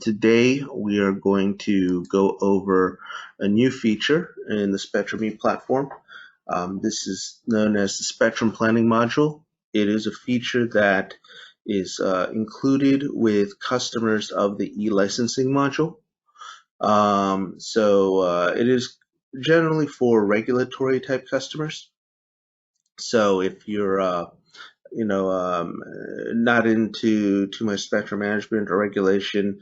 Today we are going to go over a new feature in the Spectrum E platform. This is known as the Spectrum Planning Module. It is a feature that is included with customers of the e-licensing module. It is generally for regulatory type customers. So if you're not into too much spectrum management or regulation,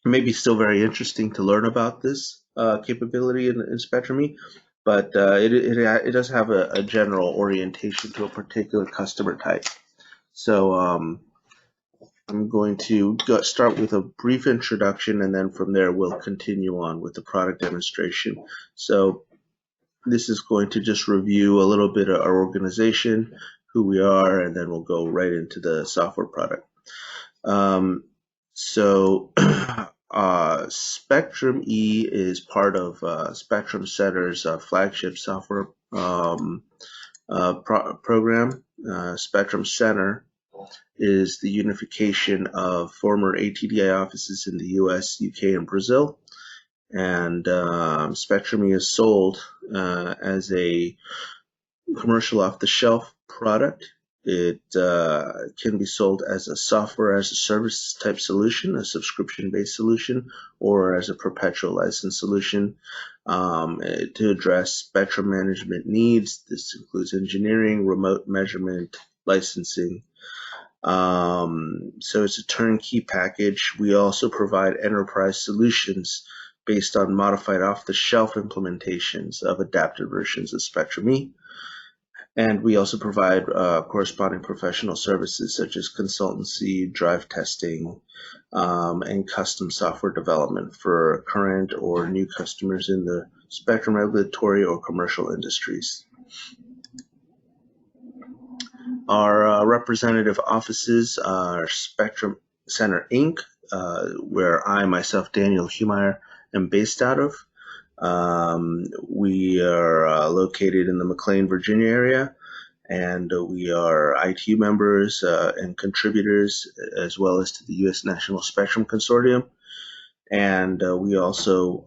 maybe still very interesting to learn about this capability in Spectrum E, but it does have a general orientation to a particular customer type. So I'm going to start with a brief introduction, and then from there we'll continue on with the product demonstration. So this is going to just review a little bit of our organization, who we are, and then we'll go right into the software product. Spectrum E is part of Spectrum Center's flagship software program. Spectrum Center is the unification of former ATDI offices in the US, UK, and Brazil. And Spectrum E is sold as a commercial off-the-shelf product. It can be sold as a software as a service type solution, a subscription-based solution, or as a perpetual license solution to address spectrum management needs. This includes engineering, remote measurement, licensing. So it's a turnkey package. We also provide enterprise solutions based on modified off-the-shelf implementations of adapted versions of Spectrum E. And we also provide corresponding professional services such as consultancy, drive testing, and custom software development for current or new customers in the spectrum regulatory or commercial industries. Our representative offices are Spectrum Center Inc., where I, myself, Daniel Humeyer, am based out of. We are located in the McLean, Virginia area, and we are ITU members and contributors, as well as to the U.S. National Spectrum Consortium. And we also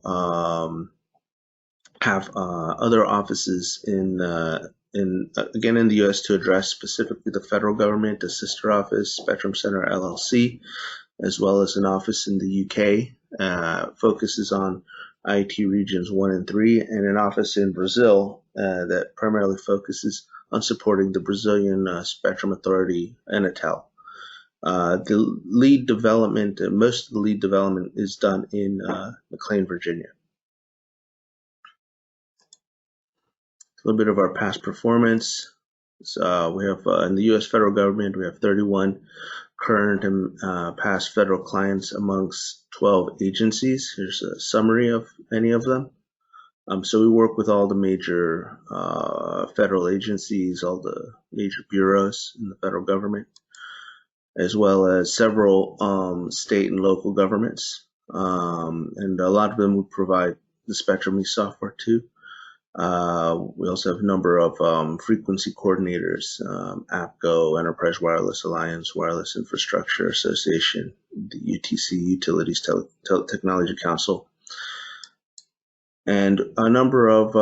have other offices in the U.S. to address specifically the federal government, a sister office, Spectrum Center LLC, as well as an office in the U.K. Focuses on IT regions 1 and 3, and an office in Brazil that primarily focuses on supporting the Brazilian Spectrum Authority, Anatel. The lead development, most of the lead development is done in McLean, Virginia. A little bit of our past performance. So we have in the U.S. federal government, we have 31 current and past federal clients amongst 12 agencies. Here's a summary of any of them. So we work with all the major federal agencies, all the major bureaus in the federal government, as well as several state and local governments. And a lot of them we provide the Spectrum E software to. We also have a number of frequency coordinators, APCO, Enterprise Wireless Alliance, Wireless Infrastructure Association, the UTC, Utilities Technology Council, and a number of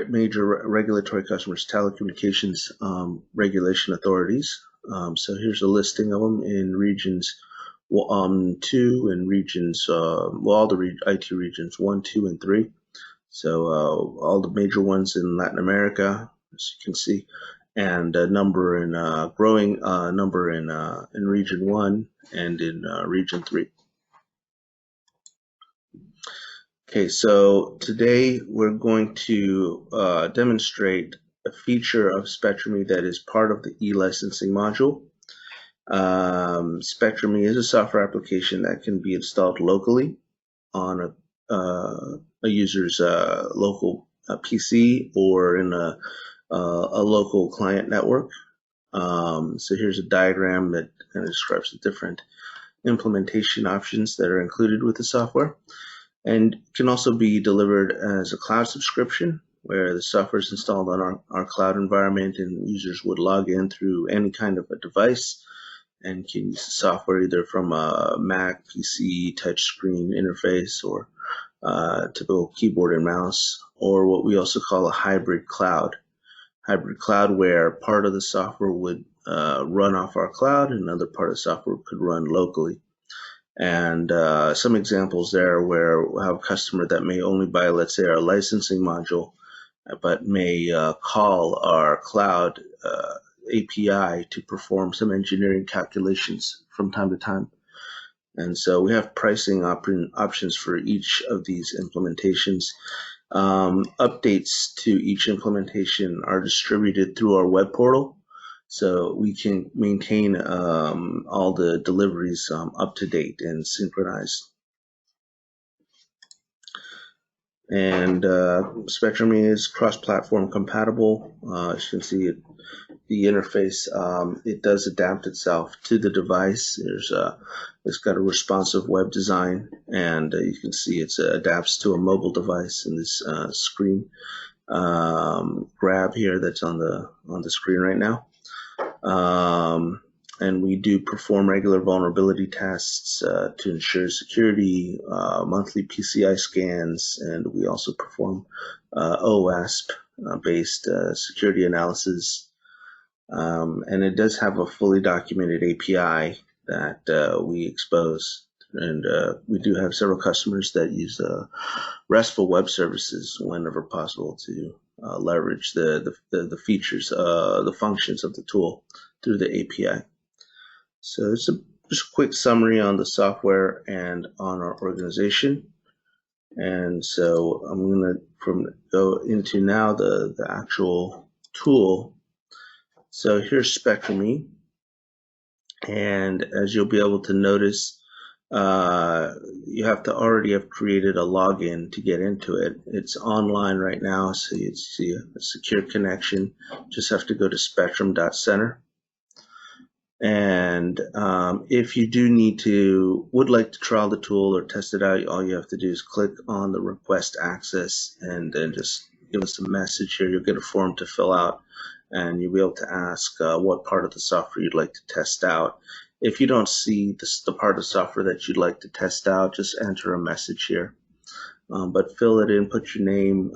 major regulatory customers, telecommunications regulation authorities. So here's a listing of them in regions 2 and regions, all the IT regions 1, 2, and 3. So all the major ones in Latin America, as you can see, and a number in growing number in region 1 and in region 3. Okay, so today we're going to demonstrate a feature of Spectrum E that is part of the e-licensing module. Spectrum E is a software application that can be installed locally on a user's local PC or in a local client network. So here's a diagram that kind of describes the different implementation options that are included with the software, and can also be delivered as a cloud subscription, where the software is installed on our cloud environment and users would log in through any kind of a device and can use the software either from a Mac, PC, touchscreen interface, or typical keyboard and mouse, or what we also call a hybrid cloud. Hybrid cloud, where part of the software would run off our cloud and another part of the software could run locally. And some examples there where we'll have a customer that may only buy, let's say, our licensing module, but may call our cloud API to perform some engineering calculations from time to time. And so we have pricing options for each of these implementations. Updates to each implementation are distributed through our web portal, so we can maintain all the deliveries up to date and synchronized. And Spectrum is cross-platform compatible. As you can see, the interface, it does adapt itself to the device. It's got a responsive web design, and you can see it adapts to a mobile device in this screen grab here that's on the screen right now. And we do perform regular vulnerability tests to ensure security, monthly PCI scans, and we also perform OWASP-based security analysis. And it does have a fully documented API that we expose. And we do have several customers that use RESTful web services whenever possible to leverage the features, the functions of the tool through the API. So it's just a quick summary on the software and on our organization. And so I'm going to go into now the actual tool. So here's Spectrum-E, and as you'll be able to notice, you have to already have created a login to get into it. It's online right now, so you see a secure connection. Just have to go to spectrum.center. And if you would like to trial the tool or test it out, all you have to do is click on the request access and then just give us a message here. You'll get a form to fill out, and you'll be able to ask what part of the software you'd like to test out. If you don't see the part of the software that you'd like to test out, just enter a message here. But fill it in, put your name,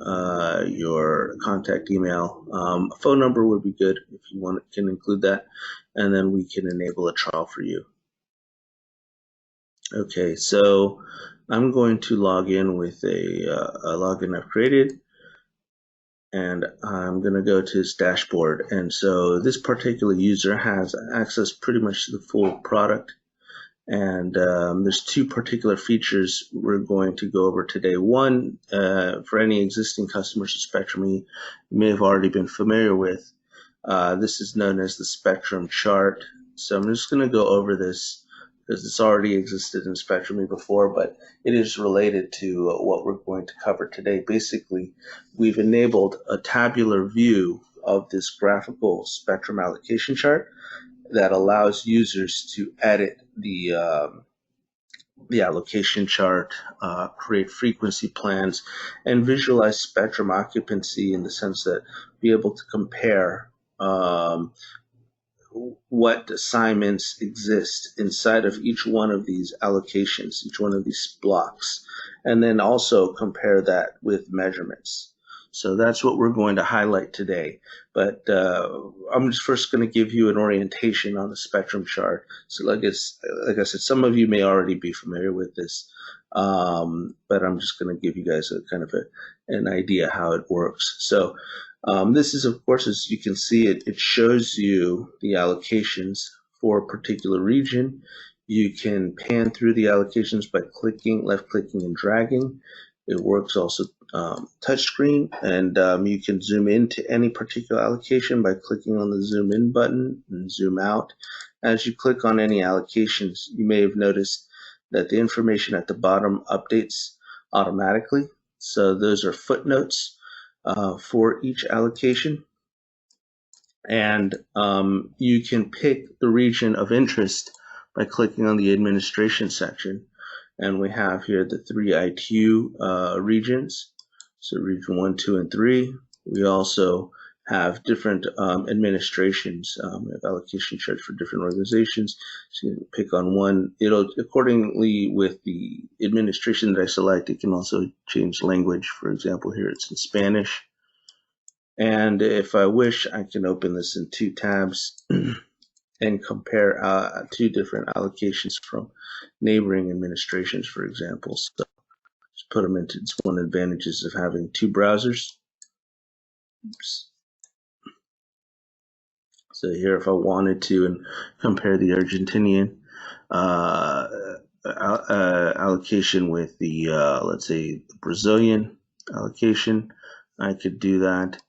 your contact email. A phone number would be good if you can include that, and then we can enable a trial for you. Okay, so I'm going to log in with a login I've created, and I'm going to go to his dashboard. And so this particular user has access pretty much to the full product. And there's two particular features we're going to go over today. One, for any existing customers of Spectrum-E, you may have already been familiar with. This is known as the Spectrum chart. So I'm just going to go over this because it's already existed in Spectrum-E before, but it is related to what we're going to cover today. Basically, we've enabled a tabular view of this graphical spectrum allocation chart that allows users to edit the allocation chart, create frequency plans, and visualize spectrum occupancy in the sense that be able to compare what assignments exist inside of each one of these allocations, each one of these blocks, and then also compare that with measurements. So that's what we're going to highlight today. But I'm just first going to give you an orientation on the spectrum chart. So like I said, some of you may already be familiar with this, but I'm just going to give you guys a kind of an idea how it works. So this is, of course, as you can see, it shows you the allocations for a particular region. You can pan through the allocations by clicking, left-clicking, and dragging. It works also touchscreen, and you can zoom into any particular allocation by clicking on the zoom in button and zoom out. As you click on any allocations, you may have noticed that the information at the bottom updates automatically. So those are footnotes for each allocation. And you can pick the region of interest by clicking on the administration section. And we have here the 3 ITU regions. So region 1, 2, and 3. We also have different administrations. We have allocation charts for different organizations. So you pick on one. It'll accordingly with the administration that I select. It can also change language. For example, here it's in Spanish. And if I wish, I can open this in 2 tabs and compare 2 different allocations from neighboring administrations, for example. So just put them into, it's one of the advantages of having 2 browsers. Oops. So here, if I wanted to compare the Argentinian allocation with the, let's say, the Brazilian allocation, I could do that.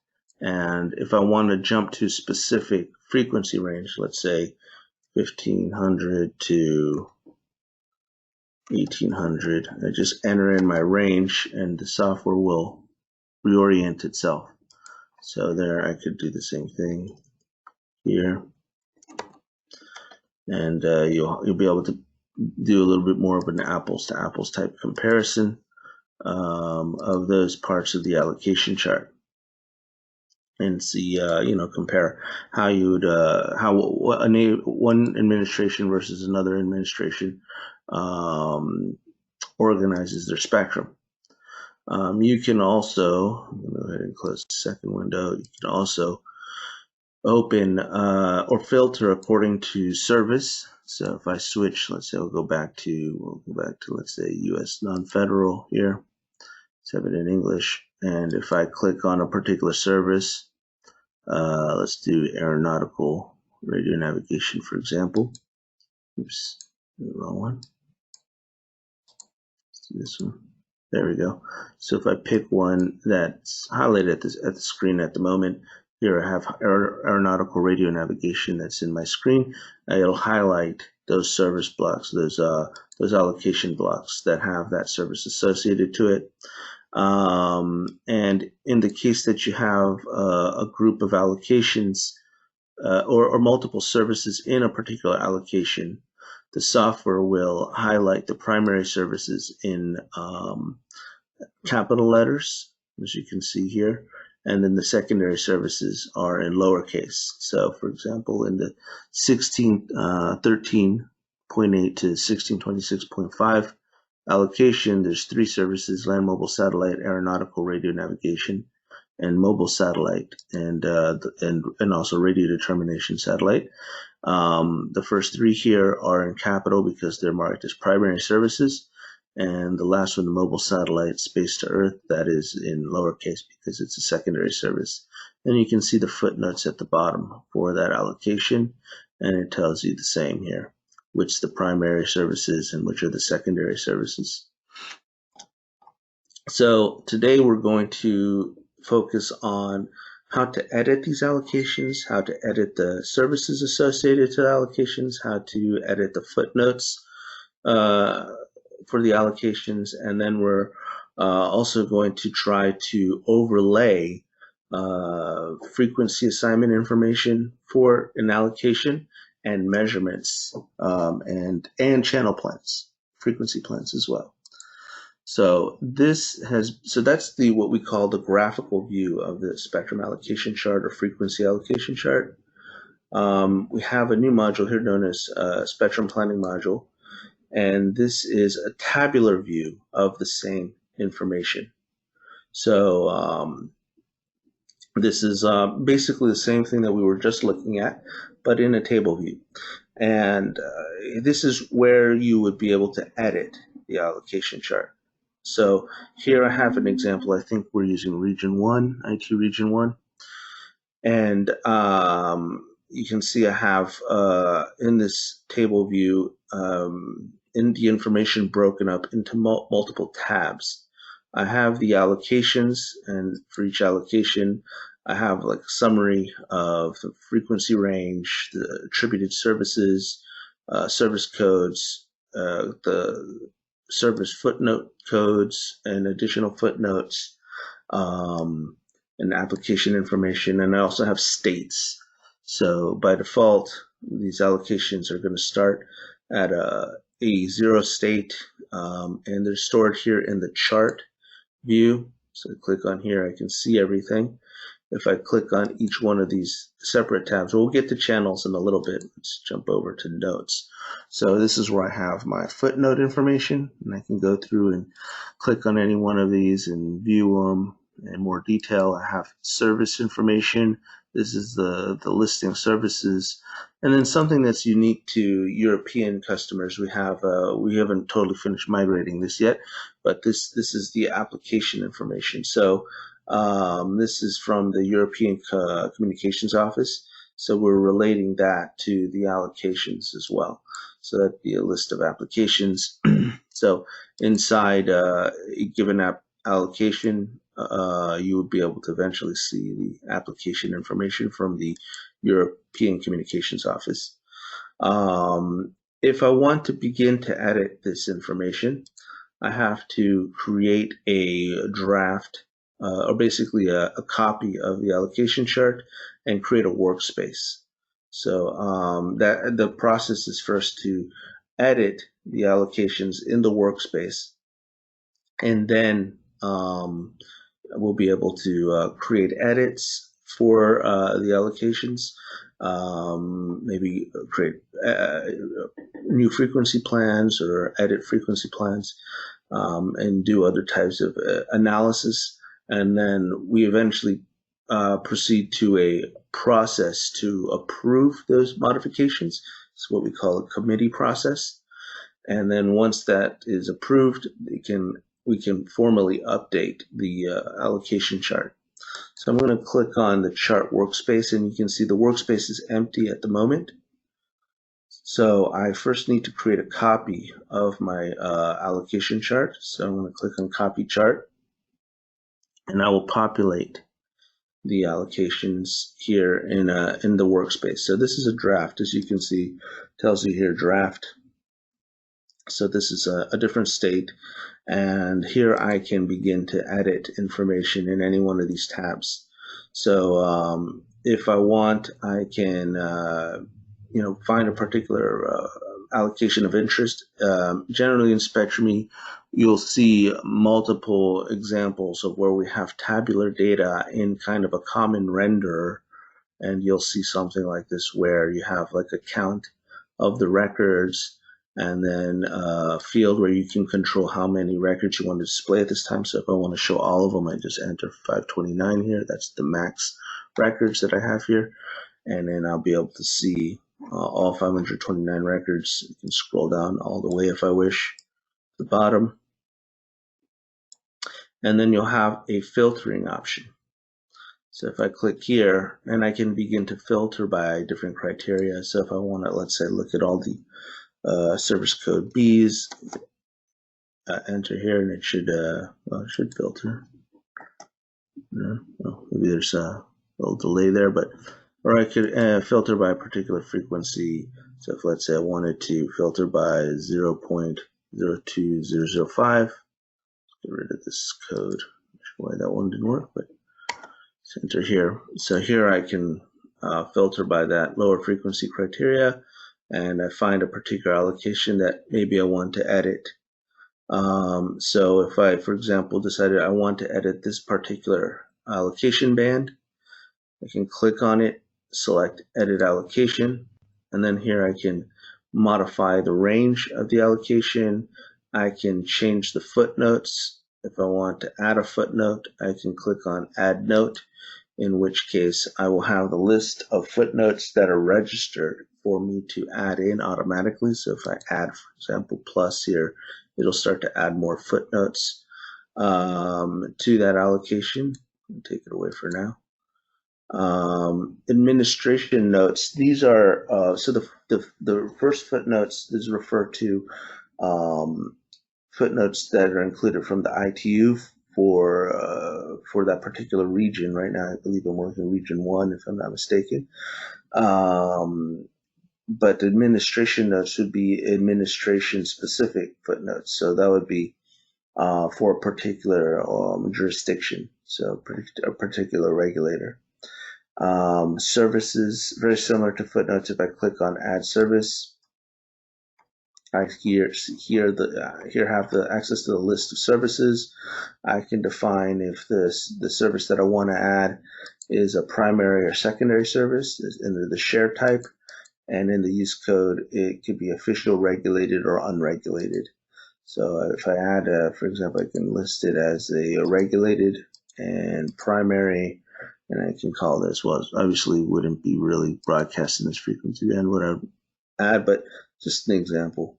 And if I want to jump to specific frequency range, let's say 1500 to 1800, I just enter in my range and the software will reorient itself. So there, I could do the same thing here, and you'll be able to do a little bit more of an apples to apples type comparison of those parts of the allocation chart, and see compare how you would one administration versus another administration organizes their spectrum. You can also, I'm going to go ahead and close the second window. You can also open or filter according to service. So if I switch, let's say we'll go back to let's say US non-federal here. Let's have it in English. And if I click on a particular service, let's do aeronautical radio navigation, for example. Oops, the wrong one. Let's do this one. There we go. So if I pick one that's highlighted at the screen at the moment, here I have aeronautical radio navigation that's in my screen. It'll highlight those service blocks, those allocation blocks that have that service associated to it. And in the case that you have a group of allocations or multiple services in a particular allocation, the software will highlight the primary services in capital letters, as you can see here, and then the secondary services are in lowercase. So, for example, in the 1613.8 to 1626.5 allocation, there's 3 services: land mobile satellite, aeronautical radio navigation, and mobile satellite, and also radio determination satellite. The first 3 here are in capital because they're marked as primary services, and the last one, the mobile satellite, space to earth, that is in lowercase because it's a secondary service. And you can see the footnotes at the bottom for that allocation, and it tells you the same here, which the primary services and which are the secondary services. So today we're going to focus on how to edit these allocations, how to edit the services associated to the allocations, how to edit the footnotes for the allocations, and then we're also going to try to overlay frequency assignment information for an allocation and measurements and channel plans, frequency plans as well. So that's what we call the graphical view of the spectrum allocation chart or frequency allocation chart. We have a new module here known as spectrum planning module, and this is a tabular view of the same information. So this is basically the same thing that we were just looking at, but in a table view. And this is where you would be able to edit the allocation chart. So here I have an example. I think we're using Region 1, IT Region 1. And you can see I have in this table view in the information broken up into multiple tabs. I have the allocations, and for each allocation, I have like a summary of the frequency range, the attributed services, service codes, the service footnote codes, and additional footnotes, and application information, and I also have states. So by default, these allocations are going to start at a 0 state, and they're stored here in the chart view. So I click on here, I can see everything. if I click on each one of these separate tabs, we'll get to channels in a little bit. Let's jump over to notes. So this is where I have my footnote information, and I can go through and click on any one of these and view them in more detail. I have service information. This is the listing of services. And then something that's unique to European customers, we haven't totally finished migrating this yet, but this is the application information. So this is from the European Communications Office. So we're relating that to the allocations as well. So that'd be a list of applications. So inside a given allocation, you would be able to eventually see the application information from the European Communications Office. If I want to begin to edit this information, I have to create a draft or basically a copy of the allocation chart and create a workspace. So that the process is first to edit the allocations in the workspace, and then we'll be able to create edits for the allocations, maybe create new frequency plans or edit frequency plans, and do other types of analysis. And then we eventually proceed to a process to approve those modifications. It's what we call a committee process. And then once that is approved, we can formally update the allocation chart. So I'm going to click on the chart workspace, and you can see the workspace is empty at the moment. So I first need to create a copy of my allocation chart. So I'm going to click on copy chart, and I will populate the allocations here in the workspace. So this is a draft, as you can see, tells you here draft. So this is a different state, and here I can begin to edit information in any one of these tabs. So if I want, I can find a particular allocation of interest. Generally in SpectrumE, you'll see multiple examples of where we have tabular data in kind of a common renderer, and you'll see something like this where you have like a count of the records, and then a field where you can control how many records you want to display at this time. So if I want to show all of them, I just enter 529 here. That's the max records that I have here. And then I'll be able to see all 529 records. You can scroll down all the way if I wish to the bottom. And then you'll have a filtering option. So if I click here, and I can begin to filter by different criteria. So if I want to, let's say, look at all the service code Bs, enter here, and it should filter. Well, maybe there's a little delay there, or I could filter by a particular frequency. So if, let's say, I wanted to filter by 0.02005, get rid of this code. Not sure why that one didn't work, but let's enter here. So here I can filter by that lower frequency criteria, and I find a particular allocation that maybe I want to edit. So if I, for example, decided I want to edit this particular allocation band, I can click on it, select edit allocation, and then here I can modify the range of the allocation. I can change the footnotes. If I want to add a footnote, I can click on add note, in which case I will have the list of footnotes that are registered for me to add in automatically. So if I add, for example, plus here, it'll start to add more footnotes to that allocation. I'll take it away for now. Administration notes. These are so the first footnotes is refer to footnotes that are included from the ITU for that particular region. Right now, I believe I'm working region 1, if I'm not mistaken. But administration notes would be administration specific footnotes. So that would be for a particular jurisdiction, so a particular regulator. Services, very similar to footnotes. If I click on add service, I here have the access to the list of services. I can define if the service that I want to add is a primary or secondary service in the share type, and in the use code it could be official, regulated, or unregulated. So if I add, for example, I can list it as a regulated and primary, and I can call this, well, obviously wouldn't be really broadcasting this frequency band, what I would add, but just an example.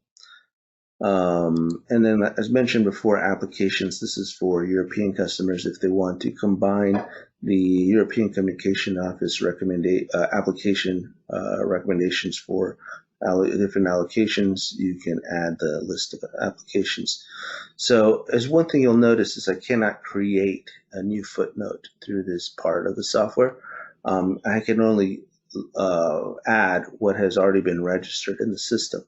And then, as mentioned before, applications. This is for European customers if they want to combine the European Communication Office application recommendations for different allocations. You can add the list of applications. So, as one thing you'll notice is I cannot create a new footnote through this part of the software. I can only add what has already been registered in the system.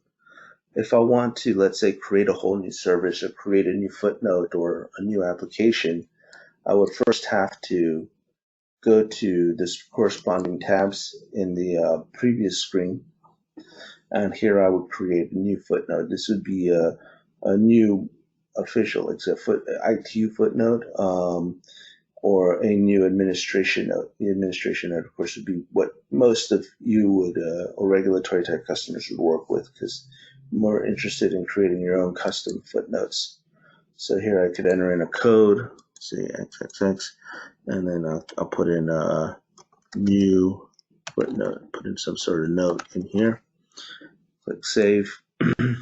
If I want to, let's say, create a whole new service or create a new footnote or a new application, I would first have to go to this corresponding tabs in the previous screen. And here I would create a new footnote. This would be a new official, it's a ITU footnote, or a new administration note. The administration note, of course, would be what most of you would, or regulatory type customers would work with, because more interested in creating your own custom footnotes. So here I could enter in a code, say XXX, and then I'll put in a new footnote, put in some sort of note in here, click save. And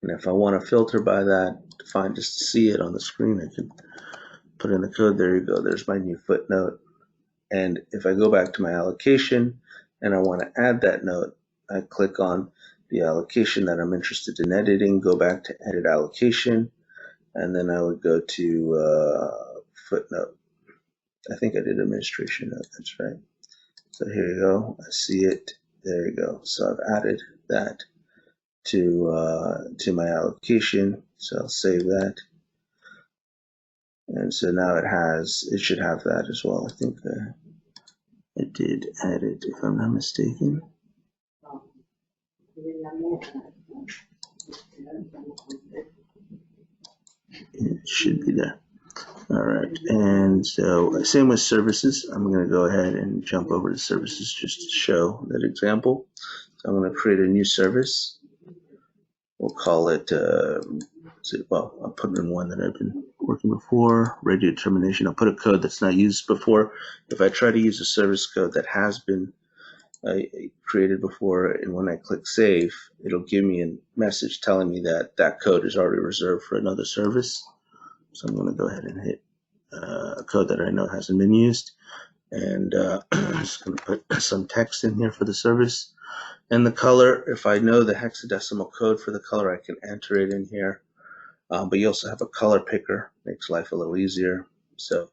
if I want to filter by that, just to see it on the screen, I can put in the code. There you go, there's my new footnote. And if I go back to my allocation and I want to add that note, I click on the allocation that I'm interested in editing, go back to edit allocation, and then I would go to footnote. I think I did administration note, that's right. So here you go, I see it, there you go. So I've added that to my allocation, so I'll save that. And so now it should have that as well. I think I did add it, if I'm not mistaken. It should be there. All right, and so same with services. I'm going to go ahead and jump over to services just to show that example. So I'm going to create a new service. We'll call it, I'll put in one that I've been working before, radio determination. I'll put a code that's not used before. If I try to use a service code that has been created before, and when I click save, it'll give me a message telling me that that code is already reserved for another service. So I'm going to go ahead and hit a code that I know hasn't been used, and I'm just going to put some text in here for the service. And the color, if I know the hexadecimal code for the color, I can enter it in here. But you also have a color picker, makes life a little easier. So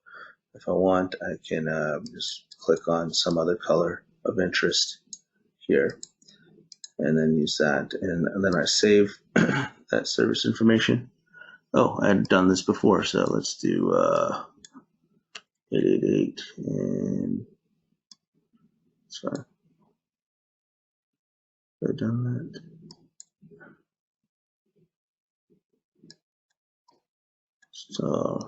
if I want, I can just click on some other color of interest here and then use that. And then I save that service information. Oh, I had done this before, so let's do 888, and it's fine. I've done that. So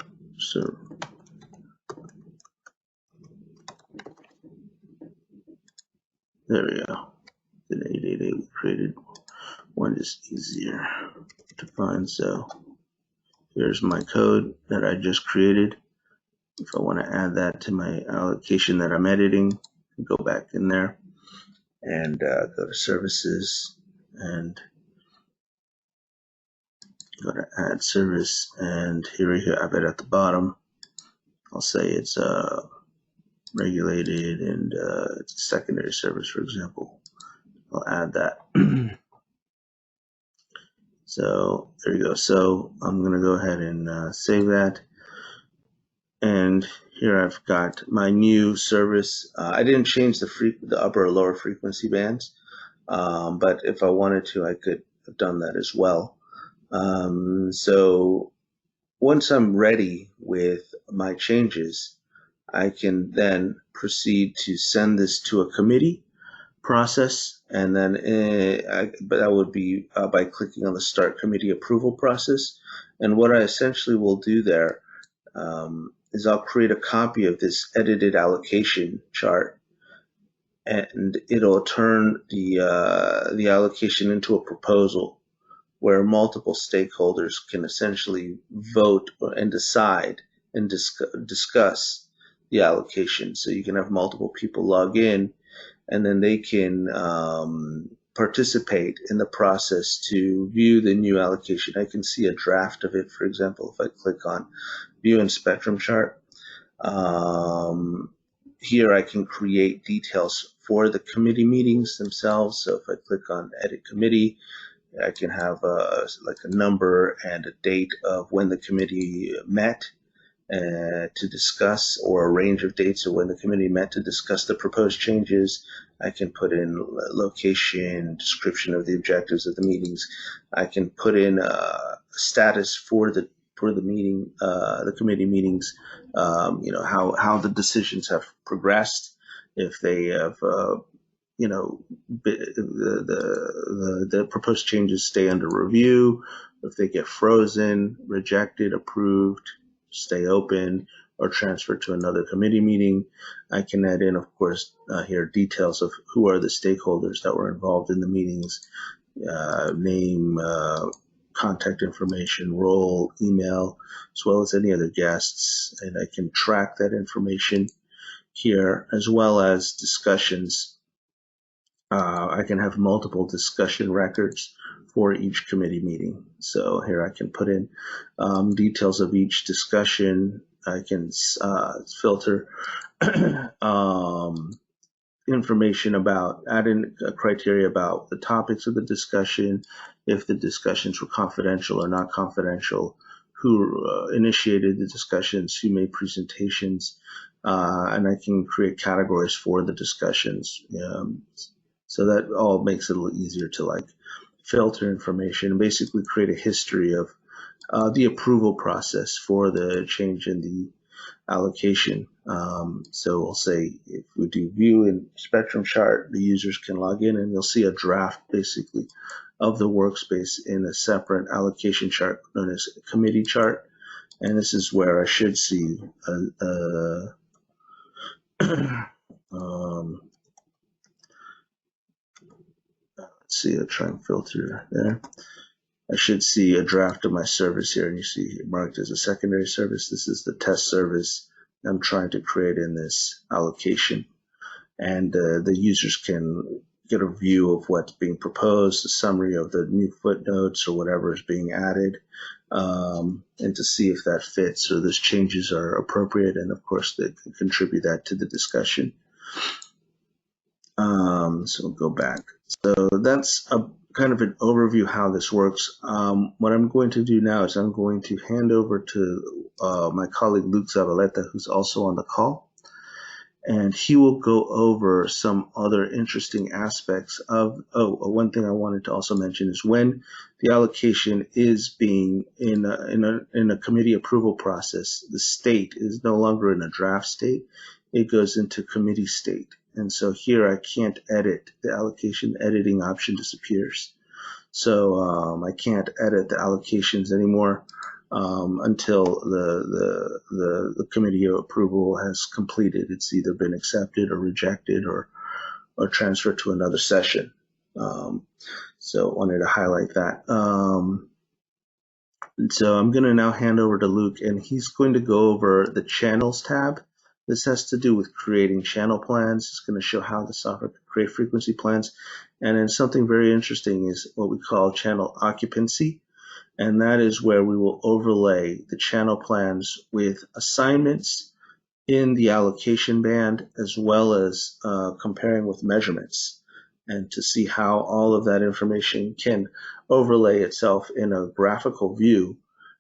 there we go. Did 888, we created one just easier to find. So here's my code that I just created. If I want to add that to my allocation that I'm editing, go back in there and go to services and go to add service, and here we have it at the bottom. I'll say it's regulated and it's a secondary service, for example. I'll add that. So there you go. So I'm going to go ahead and save that. And here I've got my new service. I didn't change the upper or lower frequency bands, but if I wanted to, I could have done that as well. So once I'm ready with my changes, I can then proceed to send this to a committee process, and then but that would be by clicking on the Start Committee Approval process. And what I essentially will do there is I'll create a copy of this edited allocation chart, and it'll turn the allocation into a proposal where multiple stakeholders can essentially vote and decide and discuss the allocation. So you can have multiple people log in, and then they can participate in the process to view the new allocation. I can see a draft of it, for example, if I click on View and Spectrum Chart. Here I can create details for the committee meetings themselves. So if I click on Edit Committee, I can have like a number and a date of when the committee met to discuss, or a range of dates of when the committee met to discuss the proposed changes. I can put in location, description of the objectives of the meetings. I can put in a status for the meeting, the committee meetings. How the decisions have progressed, if they have the proposed changes stay under review, if they get frozen, rejected, approved, stay open, or transferred to another committee meeting. I can add in, of course, here details of who are the stakeholders that were involved in the meetings, name, contact information, role, email, as well as any other guests, and I can track that information here, as well as discussions. I can have multiple discussion records for each committee meeting. So here I can put in details of each discussion. I can filter information about, add in a criteria about the topics of the discussion, if the discussions were confidential or not confidential, who initiated the discussions, who made presentations, and I can create categories for the discussions. So that all makes it a little easier to like filter information and basically create a history of the approval process for the change in the allocation. So we'll say if we do View and Spectrum Chart, the users can log in and you'll see a draft basically of the workspace in a separate allocation chart known as a committee chart. And this is where I should see let's see, I'll try and filter there. I should see a draft of my service here, and you see it marked as a secondary service. This is the test service I'm trying to create in this allocation. And the users can get a view of what's being proposed, a summary of the new footnotes or whatever is being added, and to see if that fits or those changes are appropriate. And of course, they can contribute that to the discussion. So we'll go back. So that's a kind of an overview how this works. What I'm going to do now is I'm going to hand over to my colleague Luke Zavaleta, who's also on the call, and he will go over some other interesting aspects of, one thing I wanted to also mention is when the allocation is being in a committee approval process, the state is no longer in a draft state, it goes into committee state. And so here I can't edit, the allocation editing option disappears. So I can't edit the allocations anymore until the committee approval has completed. It's either been accepted or rejected or transferred to another session. So I wanted to highlight that. And so I'm going to now hand over to Luke, and he's going to go over the channels tab. This has to do with creating channel plans. It's going to show how the software can create frequency plans. And then something very interesting is what we call channel occupancy. And that is where we will overlay the channel plans with assignments in the allocation band, as well as comparing with measurements, and to see how all of that information can overlay itself in a graphical view,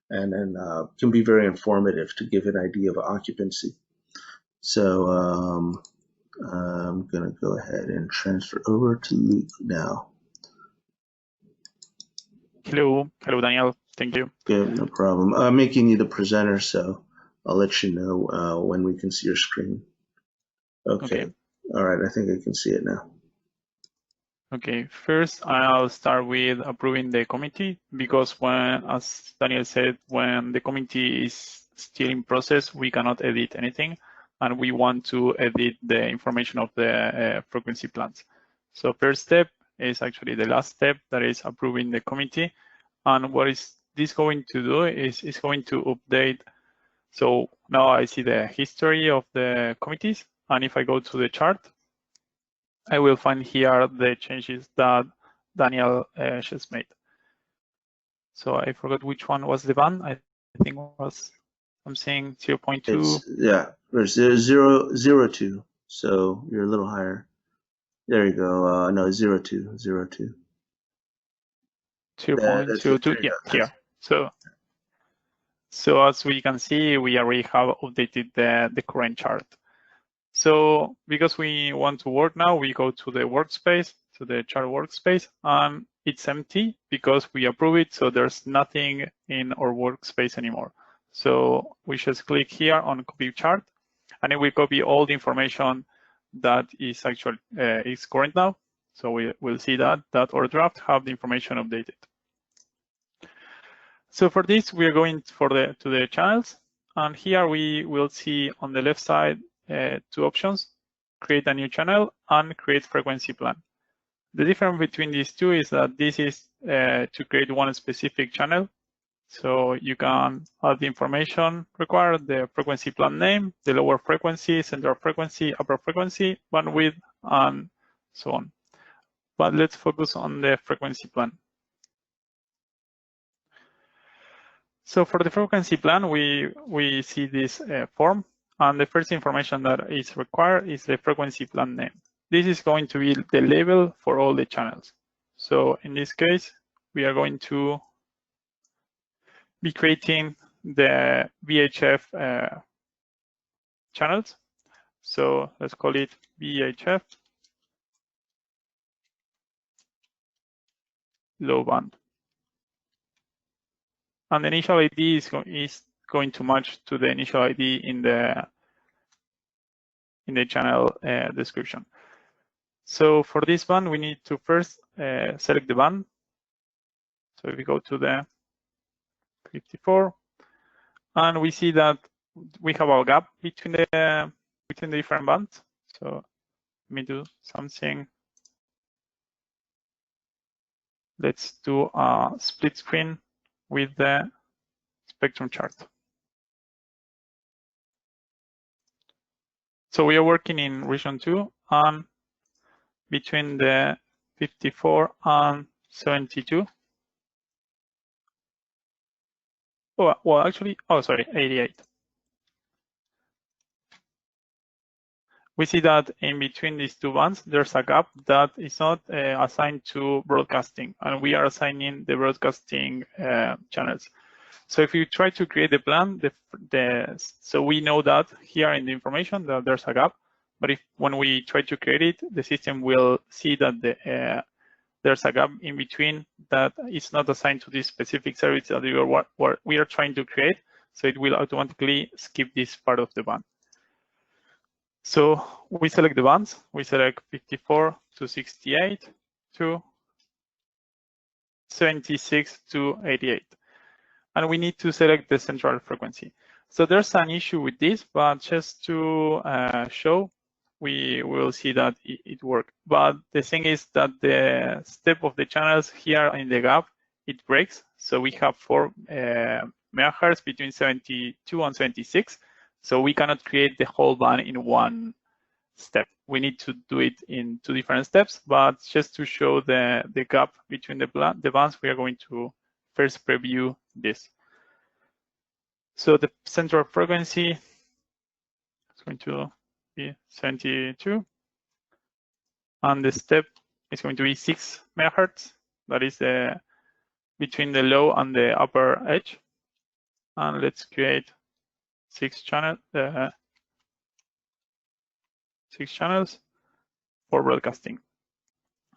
and then can be very informative to give an idea of occupancy. So I'm going to go ahead and transfer over to Luke now. Hello, Daniel. Thank you. Good, no problem. I'm making you the presenter, so I'll let you know when we can see your screen. Okay. All right, I think I can see it now. Okay, first I'll start with approving the committee because when, as Daniel said, when the committee is still in process, we cannot edit anything, and we want to edit the information of the frequency plans. So first step is actually the last step, that is approving the committee. And what is this going to do is it's going to update. So now I see the history of the committees, and if I go to the chart, I will find here the changes that Daniel just made. So I forgot which one was the ban. I think it was, I'm saying 0.2. Yeah, or 0.02. So you're a little higher. There you go. No, 0.2, 0.2. 0.02, yeah, here. So as we can see, we already have updated the current chart. So because we want to work now, we go to the workspace, to the chart workspace, and it's empty because we approve it. So there's nothing in our workspace anymore. So we just click here on copy chart, and it will copy all the information that is actually is current now. So we will see that our draft have the information updated. So for this, we are going to the channels, and here we will see on the left side two options: create a new channel and create frequency plan. The difference between these two is that this is to create one specific channel. So you can add the information required, the frequency plan name, the lower frequency, central frequency, upper frequency, bandwidth, and so on. But let's focus on the frequency plan. So for the frequency plan, we see this form, and the first information that is required is the frequency plan name. This is going to be the label for all the channels. So in this case, we are going to be creating the VHF channels. So let's call it VHF low band. And the initial ID is going to match to the initial ID in the channel description. So for this band, we need to first select the band. So if we go to the 54, and we see that we have a gap between the different bands. So let me do something. Let's do a split screen with the spectrum chart. So we are working in region 2, and between the 54 and 72. Oh, well, actually, oh, sorry, 88. We see that in between these two bands, there's a gap that is not assigned to broadcasting, and we are assigning the broadcasting channels. So if you try to create the plan, so we know that here in the information that there's a gap, but when we try to create it, the system will see that there's a gap in between that is not assigned to this specific service that we are trying to create. So it will automatically skip this part of the band. So we select the bands. We select 54 to 68 to 76 to 88. And we need to select the central frequency. So there's an issue with this, but just to show, we will see that it worked. But the thing is that the step of the channels here in the gap, it breaks. So we have 4 megahertz between 72 and 76. So we cannot create the whole band in one step. We need to do it in 2 different steps, but just to show the gap between the bands, we are going to first preview this. So the central frequency is going to be 72, and the step is going to be 6 megahertz. That is between the low and the upper edge. And let's create 6 channels for broadcasting.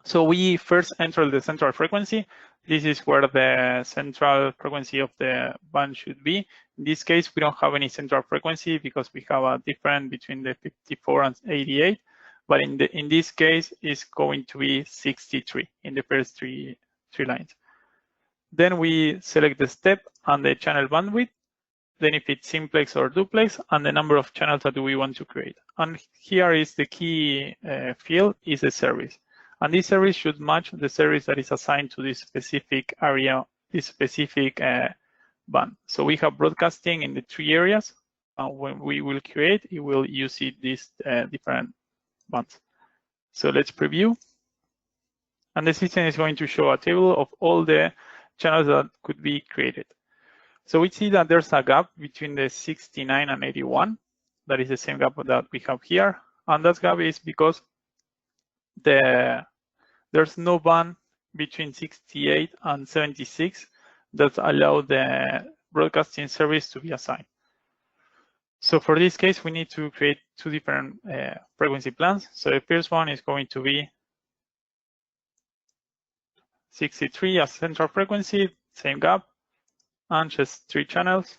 So we first enter the central frequency. This is where the central frequency of the band should be. In this case, we don't have any central frequency because we have a difference between the 54 and 88. but in this case, it's going to be 63 in the first three lines. Then we select the step and the channel bandwidth, then if it's simplex or duplex, and the number of channels that we want to create. And here is the key field is the service. And this service should match the service that is assigned to this specific area, this specific band. So we have broadcasting in the 3 areas. When we will create, it will use these different bands. So let's preview. And the system is going to show a table of all the channels that could be created. So we see that there's a gap between the 69 and 81. That is the same gap that we have here. And that gap is because there's no band between 68 and 76 that allow the broadcasting service to be assigned. So for this case, we need to create 2 different frequency plans. So the first one is going to be 63 as central frequency, same gap, and just 3 channels.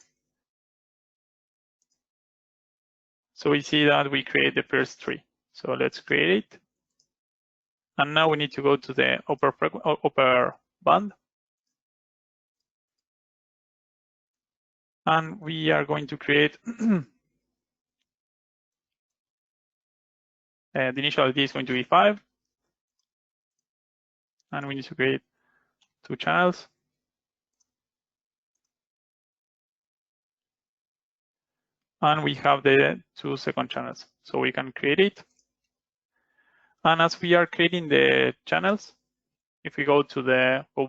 So we see that we create the first 3. So let's create it. And now we need to go to the upper band. And we are going to create the initial ID is going to be 5. And we need to create 2 channels. And we have the 2 second channels. So we can create it. And as we are creating the channels, if we go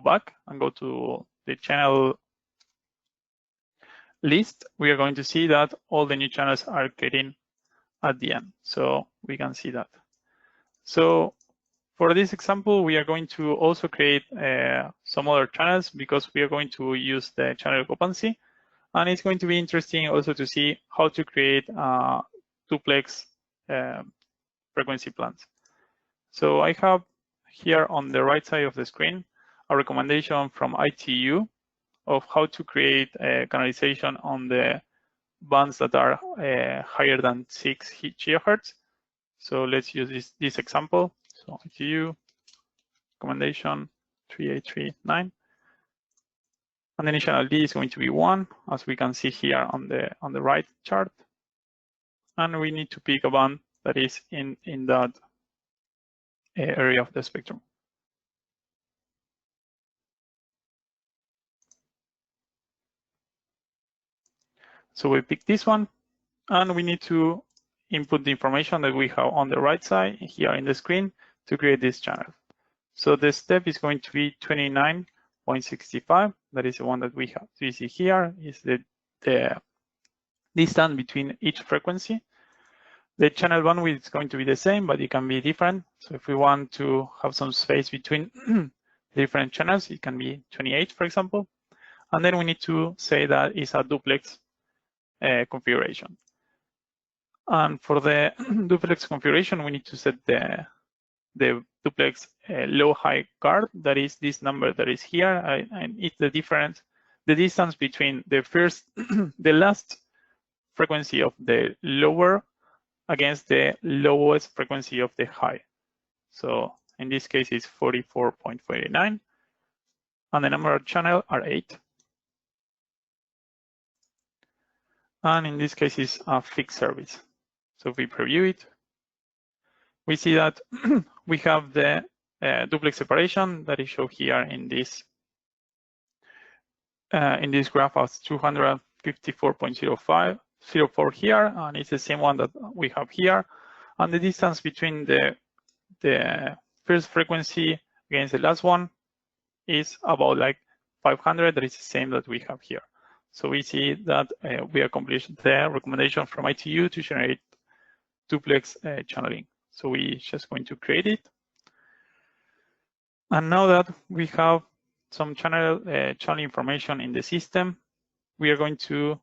back and go to the channel list, we are going to see that all the new channels are creating at the end. So we can see that. So for this example, we are going to also create some other channels because we are going to use the channel occupancy. And it's going to be interesting also to see how to create duplex frequency plans. So I have here on the right side of the screen a recommendation from ITU of how to create a canalization on the bands that are higher than 6 GHz. So let's use this example. So ITU recommendation 3839. And the initial ID is going to be 1, as we can see here on the right chart. And we need to pick a band that is in that area of the spectrum. So we pick this one, and we need to input the information that we have on the right side here in the screen to create this channel. So the step is going to be 29.65. That is the one that we have. So you see here is the distance between each frequency. The channel bandwidth is going to be the same, but it can be different. So if we want to have some space between different channels, it can be 28, for example. And then we need to say that it's a duplex configuration. And for the duplex configuration, we need to set the duplex low-high guard. That is this number that is here, and it's the difference, the distance between the last frequency of the lower against the lowest frequency of the high. So in this case, it's 44.49, and the number of channels are 8. And in this case, it's a fixed service. So if we preview it, we see that we have the duplex separation that is shown here in this graph as 254.04 here, and it's the same one that we have here. And the distance between the first frequency against the last one is about like 500. That is the same that we have here. So we see that we accomplished the recommendation from ITU to generate duplex channeling. So we just going to create it. And now that we have some channel information in the system, we are going to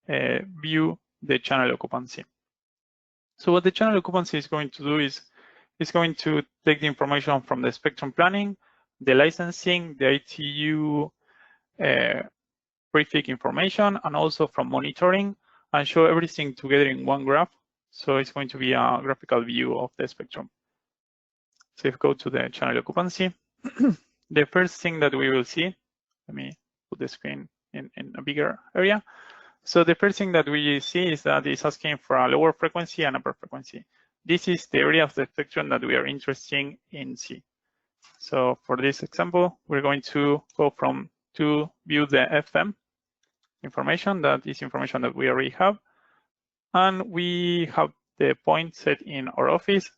view the channel occupancy. So what the channel occupancy is going to do is it's going to take the information from the spectrum planning, the licensing, the ITU prefix information, and also from monitoring, and show everything together in one graph So it's going to be a graphical view of the spectrum. So if we go to the channel occupancy, the first thing that we will see, let me put the screen in a bigger area. So the first thing that we see is that it's asking for a lower frequency and upper frequency. This is the area of the spectrum that we are interested in see. So for this example, we're going to go to view the FM information. That is information that we already have. And we have the point set in our office.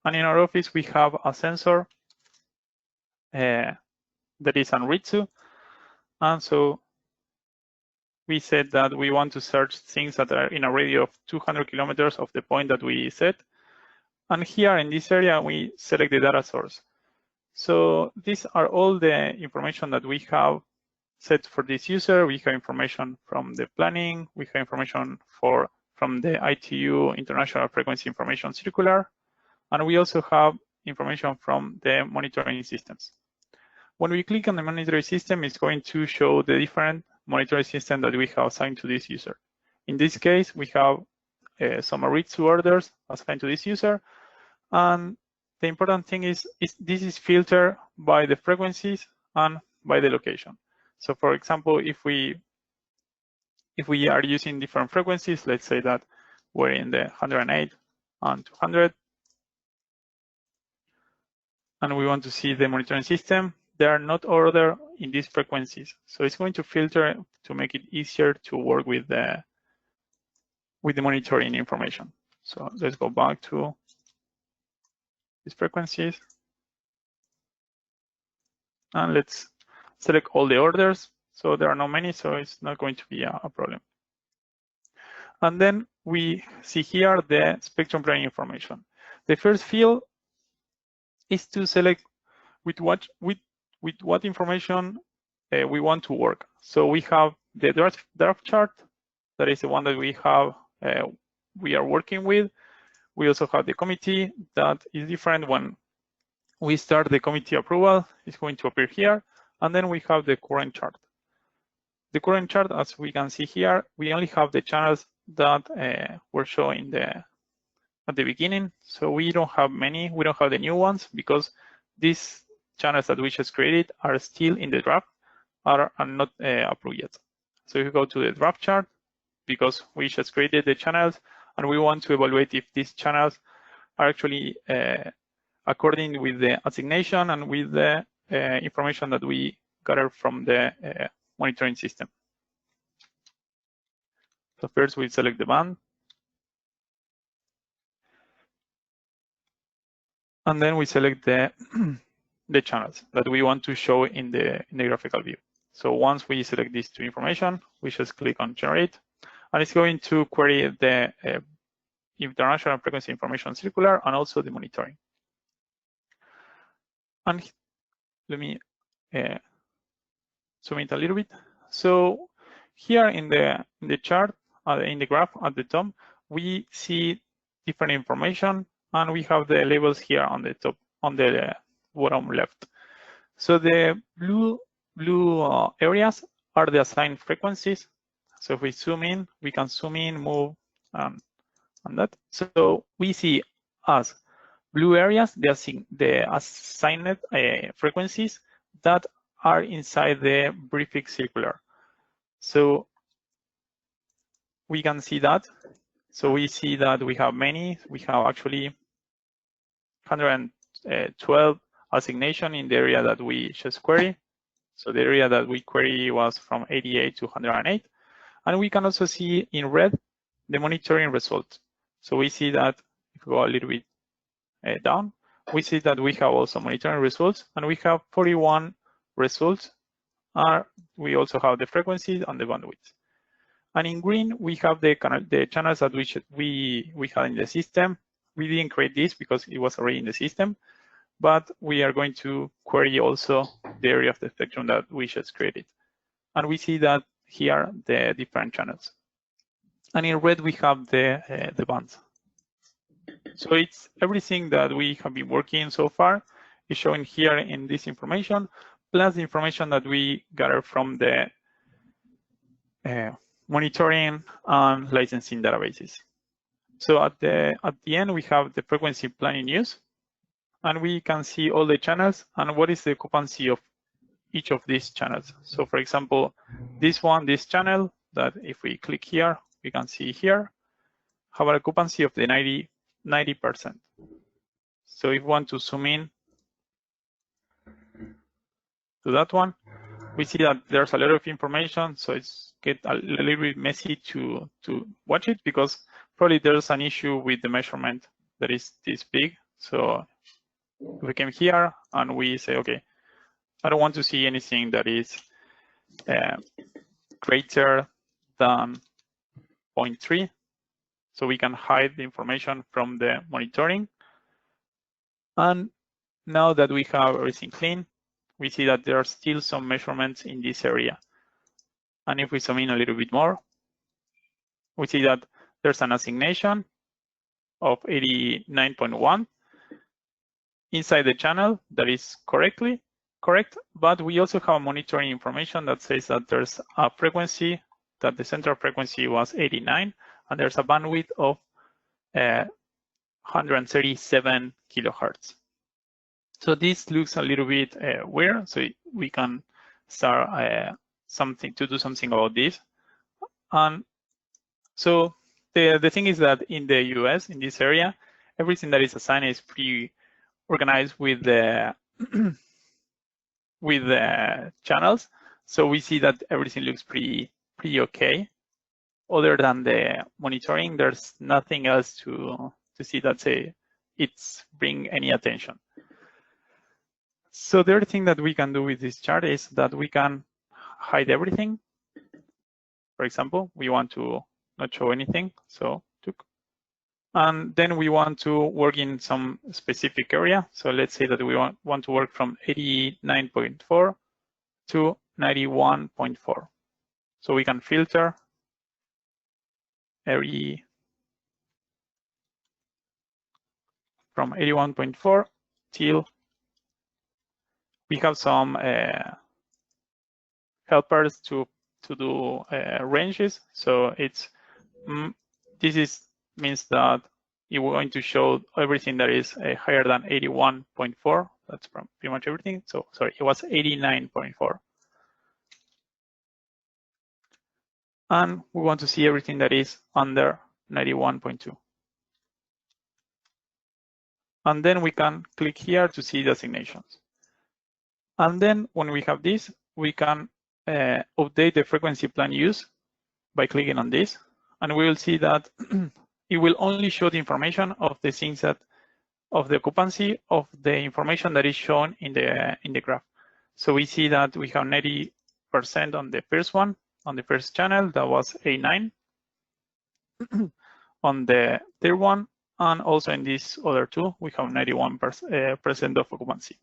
And in our office, we have a sensor that is on read to. And so we said that we want to search things that are in a radius of 200 kilometers of the point that we set. And here in this area, we select the data source. So these are all the information that we have set for this user. We have information from the planning. We have information from the ITU International Frequency Information Circular. And we also have information from the monitoring systems. When we click on the monitoring system, it's going to show the different monitoring system that we have assigned to this user. In this case, we have some read to orders assigned to this user. And the important thing is this is filtered by the frequencies and by the location. So for example, if we are using different frequencies, let's say that we're in the 108 and 200, and we want to see the monitoring system, they are not ordered in these frequencies. So it's going to filter to make it easier to work with the monitoring information. So let's go back to these frequencies. And let's select all the orders. So there are not many, so it's not going to be a problem. And then we see here the spectrum planning information. The first field is to select with what information we want to work. So we have the draft chart, that is the one that we have we are working with. We also have the committee that is different. When we start the committee approval, it's going to appear here. And then we have the current chart. The current chart, as we can see here, we only have the channels that were showing at the beginning. So we don't have many. We don't have the new ones because these channels that we just created are still in the draft, are not approved yet. So if you go to the draft chart, because we just created the channels and we want to evaluate if these channels are actually according with the assignation and with the information that we gathered from the monitoring system. So first we select the band. And then we select the channels that we want to show in the graphical view. So once we select these two information, we just click on generate, and it's going to query the International Frequency Information Circular and also the monitoring. And let me zoom in a little bit. So here in the chart, in the graph at the top, we see different information, and we have the labels here on the top, on the bottom left. So the blue areas are the assigned frequencies. So if we zoom in, we can zoom in, move, and that. So we see as blue areas the assigned frequencies that are inside the briefing circular. So we can see that. So we see that we have many. We have actually 112 assignation in the area that we just query. So the area that we query was from 88 to 108. And we can also see in red the monitoring results. So we see that if we go a little bit down, we see that we have also monitoring results, and we have 41 results. We also have the frequency and the bandwidth. And in green, we have the channels that we had in the system. We didn't create this because it was already in the system, but we are going to query also the area of the spectrum that we just created. And we see that here the different channels. And in red, we have the bands. So it's everything that we have been working so far is showing here in this information, plus the information that we gather from the monitoring and licensing databases. So at the end, we have the frequency plan in use, and we can see all the channels and what is the occupancy of each of these channels. So for example, this channel, that if we click here, we can see here, have an occupancy of the 90%. So if we want to zoom in to that one, we see that there's a lot of information, so it's get a little bit messy to watch it, because probably there's an issue with the measurement that is this big. So if we came here and we say, okay, I don't want to see anything that is greater than 0.3, so we can hide the information from the monitoring. And now that we have everything clean, we see that there are still some measurements in this area. And if we zoom in a little bit more, we see that there's an assignation of 89.1 inside the channel that is correct, but we also have monitoring information that says that there's a frequency, that the central frequency was 89, and there's a bandwidth of 137 kilohertz. So this looks a little bit weird, so we can start to do something about this. And so the thing is that in the US, in this area, everything that is assigned is pretty organized with the with the channels. So we see that everything looks pretty okay. Other than the monitoring, there's nothing else to see that say it's bring any attention. So the other thing that we can do with this chart is that we can hide everything. For example, we want to not show anything, so and then we want to work in some specific area. So let's say that we want to work from 89.4 to 91.4. So we can filter from 81.4 till we have some helpers to do ranges. So it's means that you are going to show everything that is higher than 81.4. That's pretty much everything. So sorry, it was 89.4. And we want to see everything that is under 91.2. And then we can click here to see the assignations. And then when we have this, we can update the frequency plan use by clicking on this. And we will see that it will only show the information of the things that of the occupancy of the information that is shown in the graph. So we see that we have 90% on the first one, on the first channel, that was A9, on the third one, and also in this other two, we have 91% of occupancy.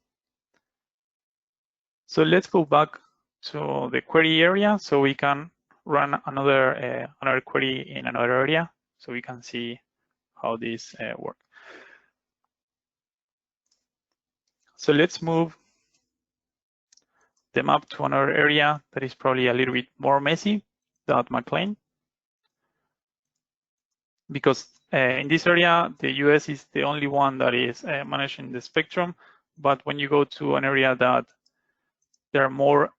So let's go back to the query area so we can run another query in another area so we can see how this works. So let's move the map to another area that is probably a little bit more messy than McLean. Because in this area, the US is the only one that is managing the spectrum. But when you go to an area that there are more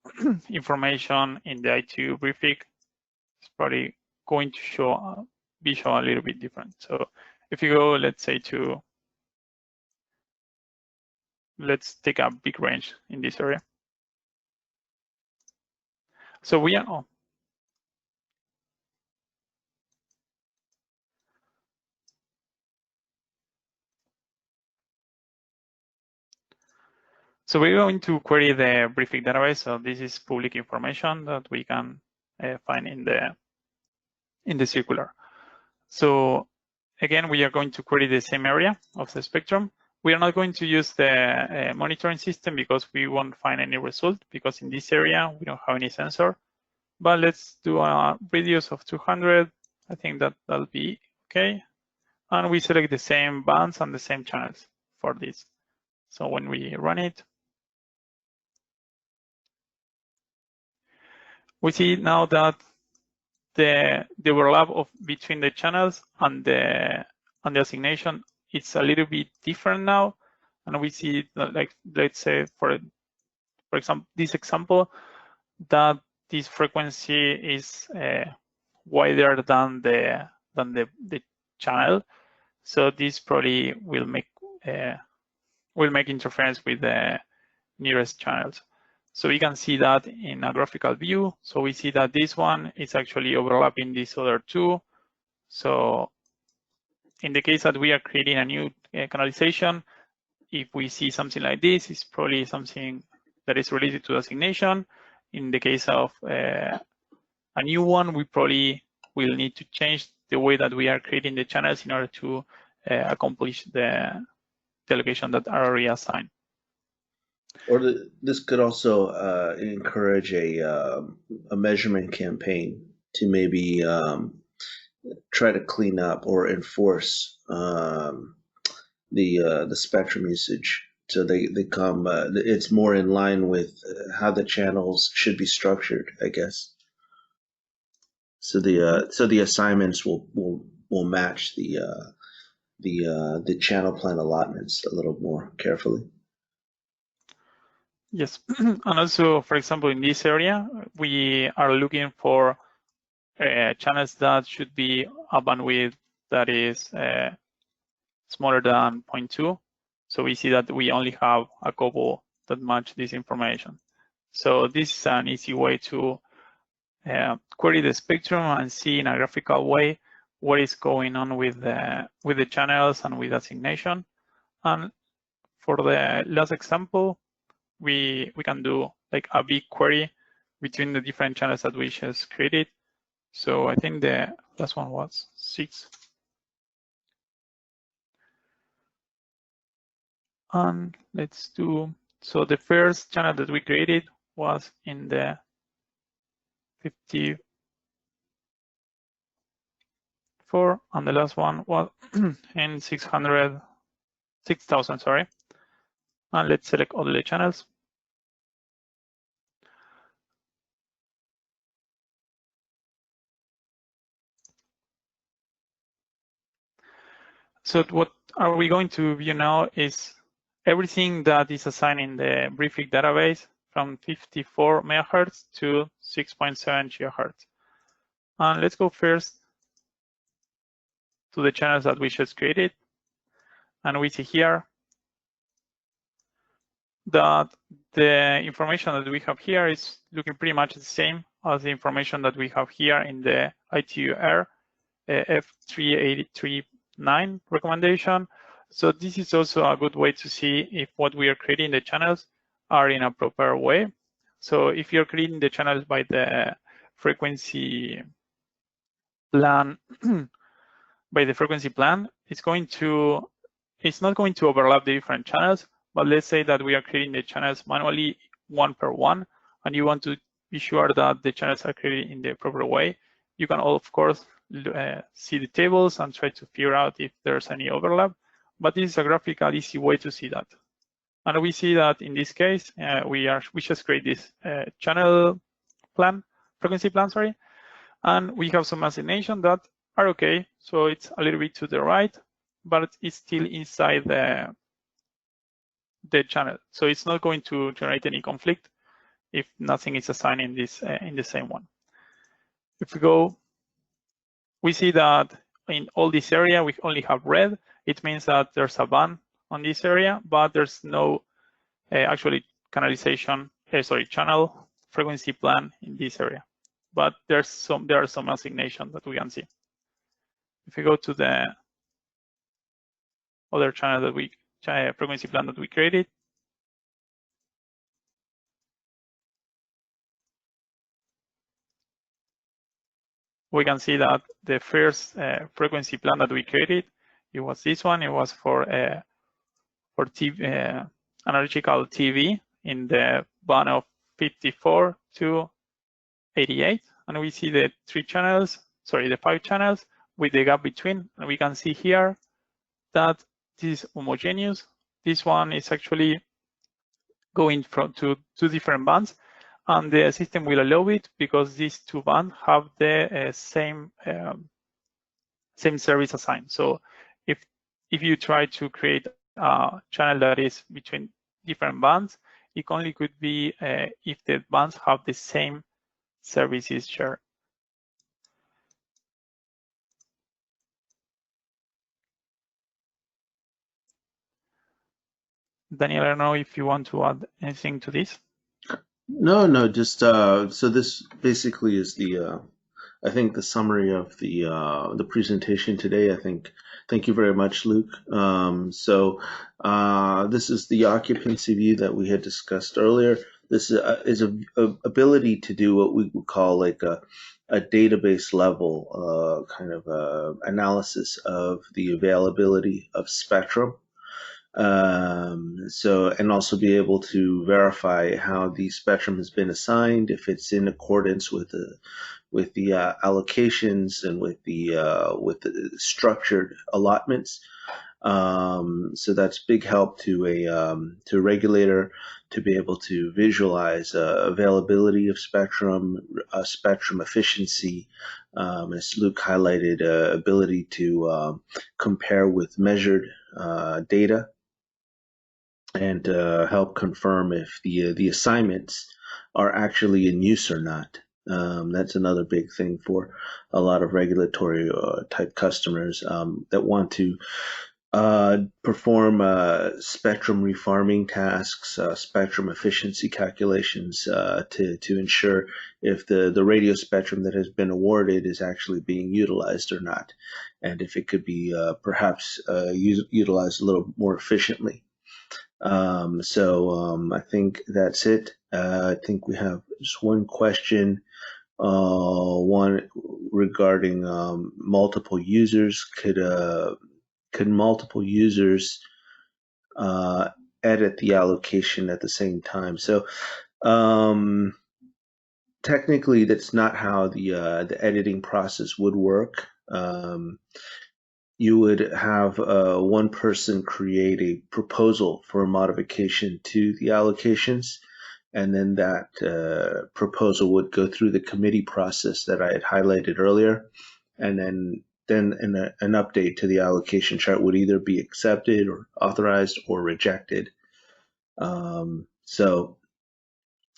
information in the ITU briefing, it's probably going to be shown a little bit different. So if you go, let's say let's take a big range in this area. So we are, so we're going to query the briefing database. So this is public information that we can find in the circular. So again, we are going to query the same area of the spectrum. We are not going to use the monitoring system because we won't find any result, because in this area we don't have any sensor. But let's do a radius of 200. I think that'll be okay. And we select the same bands and the same channels for this. So when we run it, we see now that the overlap between the channels and the assignation, it's a little bit different now. And we see that, like, let's say for example, this example, that this frequency is wider than the channel. So this probably will make interference with the nearest channels. So we can see that in a graphical view. So we see that this one is actually overlapping these other two. So in the case that we are creating a new canalization, if we see something like this, it's probably something that is related to assignation. In the case of a new one, we probably will need to change the way that we are creating the channels in order to accomplish the location that are already assigned. Or this could also encourage a measurement campaign to maybe try to clean up or enforce the spectrum usage, so they come. It's more in line with how the channels should be structured, I guess. So the assignments will match the channel plan allotments a little more carefully. Yes, and also, for example, in this area, we are looking for channels that should be a bandwidth that is smaller than 0.2. So we see that we only have a couple that match this information. So this is an easy way to query the spectrum and see in a graphical way what is going on with the channels and with assignation. And for the last example, we can do like a big query between the different channels that we just created. So I think the last one was 6. And let's do, so the first channel that we created was in the 54, and the last one was in 6,000, sorry. And let's select all the channels. So what are we going to view now is everything that is assigned in the briefing database from 54 megahertz to 6.7 gigahertz. And let's go first to the channels that we just created. And we see here that the information that we have here is looking pretty much the same as the information that we have here in the ITUR F3839 recommendation. So this is also a good way to see if what we are creating the channels are in a proper way. So if you're creating the channels by the frequency plan, it's not going to overlap the different channels. But let's say that we are creating the channels manually one per one, and you want to be sure that the channels are created in the proper way. You can, of course, see the tables and try to figure out if there's any overlap. But this is a graphical, easy way to see that. And we see that in this case, we just create this channel plan, frequency plan, sorry, and we have some assignation that are okay. So it's a little bit to the right, but it's still inside the channel. So it's not going to generate any conflict if nothing is assigned in this in the same one. If we go, we see that in all this area, we only have red. It means that there's a band on this area, but there's no actually canalization, channel frequency plan in this area. But there are some assignation that we can see. If we go to the other channel that frequency plan that we created, we can see that the first frequency plan that we created, it was this one. It was for TV, analogical TV in the band of 54 to 88, and we see the 5 channels with the gap between, and we can see here that this is homogeneous. This one is actually going to 2 different bands, and the system will allow it because these two bands have the same service assigned. So if you try to create a channel that is between different bands, it only could be if the bands have the same services shared. Daniel, I don't know if you want to add anything to this. No, just so this basically is the I think the summary of the presentation today. I think thank you very much, Luke. This is the occupancy view that we had discussed earlier. This is a ability to do what we would call like a database level kind of analysis of the availability of spectrum. And also be able to verify how the spectrum has been assigned, if it's in accordance with the allocations and with the structured allotments. So that's big help to a regulator to be able to visualize availability of spectrum, spectrum efficiency, as Luke highlighted, ability to compare with measured data, and help confirm if the assignments are actually in use or not. That's another big thing for a lot of regulatory type customers that want to perform spectrum refarming tasks, spectrum efficiency calculations to ensure if the radio spectrum that has been awarded is actually being utilized or not, and if it could be perhaps utilized a little more efficiently. I think that's it. I think we have just one question, one regarding multiple users. Could multiple users edit the allocation at the same time? So technically, that's not how the editing process would work. You would have one person create a proposal for a modification to the allocations, and then that proposal would go through the committee process that I had highlighted earlier, and then an update to the allocation chart would either be accepted or authorized or rejected. So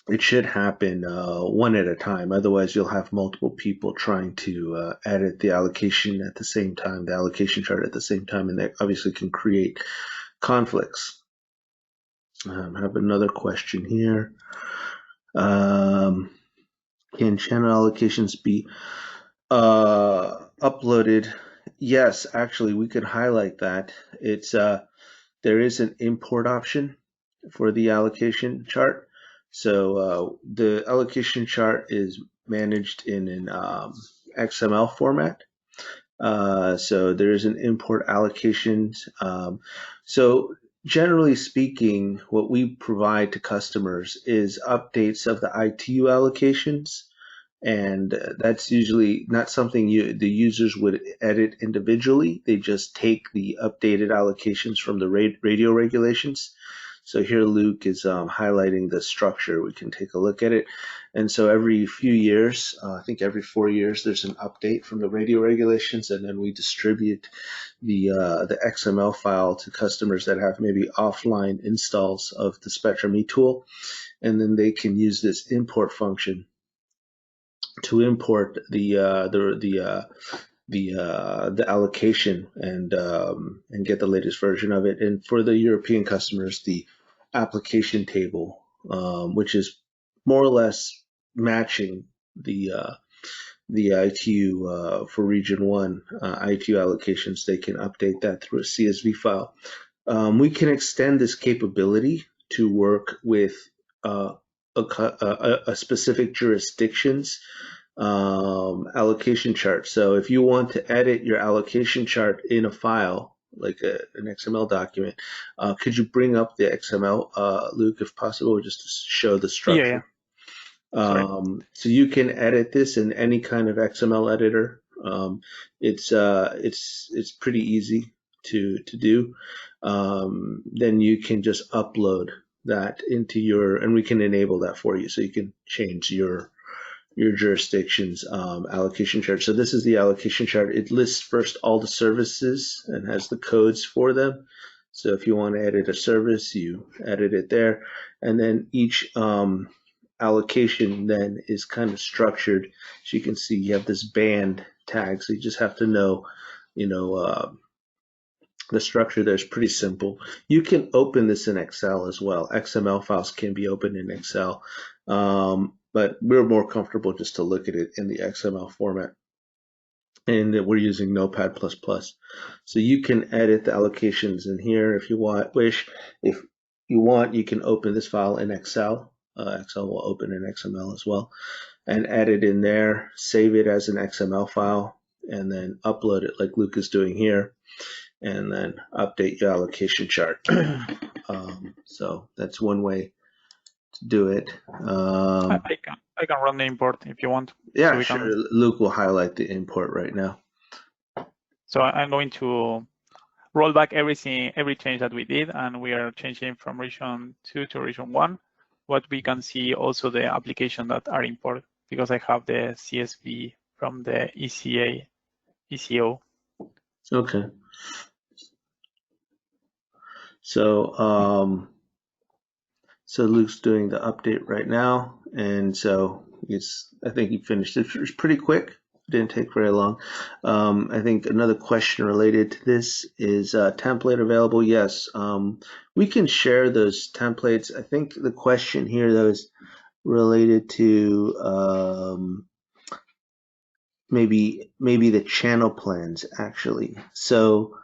it should happen one at a time. Otherwise, you'll have multiple people trying to edit the allocation at the same time, the allocation chart at the same time, and that obviously can create conflicts. I have another question here. Can channel allocations be uploaded? Yes, actually, we could highlight that. It's there is an import option for the allocation chart. So the allocation chart is managed in an XML format. So there is an import allocations. So generally speaking, what we provide to customers is updates of the ITU allocations, and that's usually not something the users would edit individually. They just take the updated allocations from the radio regulations. So here Luke is highlighting the structure. We can take a look at it. And so every few years, I think every 4 years, there's an update from the radio regulations, and then we distribute the XML file to customers that have maybe offline installs of the Spectrum eTool, and then they can use this import function to import the allocation and get the latest version of it. And for the European customers, the application table, which is more or less matching the ITU for Region 1 ITU allocations. They can update that through a CSV file. We can extend this capability to work with a specific jurisdiction's allocation chart. So if you want to edit your allocation chart in a file, like an XML document, could you bring up the XML, Luke, if possible, just to show the structure? Yeah. So you can edit this in any kind of XML editor. It's pretty easy to do. Then you can just upload that into your, and we can enable that for you, so you can change your jurisdiction's allocation chart. So this is the allocation chart. It lists first all the services and has the codes for them. So if you want to edit a service, you edit it there, and then each allocation then is kind of structured. As you can see, you have this band tag, so you just have to know, the structure there is pretty simple. You can open this in Excel as well. XML files can be opened in Excel, but we're more comfortable just to look at it in the XML format. And we're using Notepad++. So you can edit the allocations in here if you wish. If you want, you can open this file in Excel. Excel will open in XML as well, and add it in there, save it as an XML file, and then upload it like Luke is doing here, and then update your allocation chart. So that's one way to do it. I can run the import if you want. Yeah, so sure. Luke will highlight the import right now. So I'm going to roll back every change that we did, and we are changing from region 2 to region 1. What we can see also the application that are imported, because I have the CSV from the ECO. Okay. So so Luke's doing the update right now, and so I think he finished it. It was pretty quick. It didn't take very long. I think another question related to this is template available? Yes. We can share those templates. I think the question here though is related to maybe the channel plans actually. So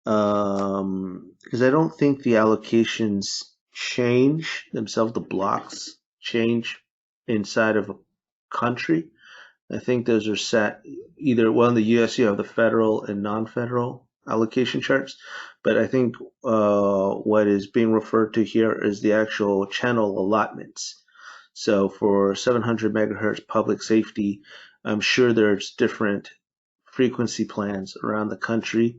because I don't think the allocations change themselves, the blocks change inside of a country. I think those are set either, well, in the US you have the federal and non-federal allocation charts, but I think what is being referred to here is the actual channel allotments. So for 700 megahertz public safety, I'm sure there's different frequency plans around the country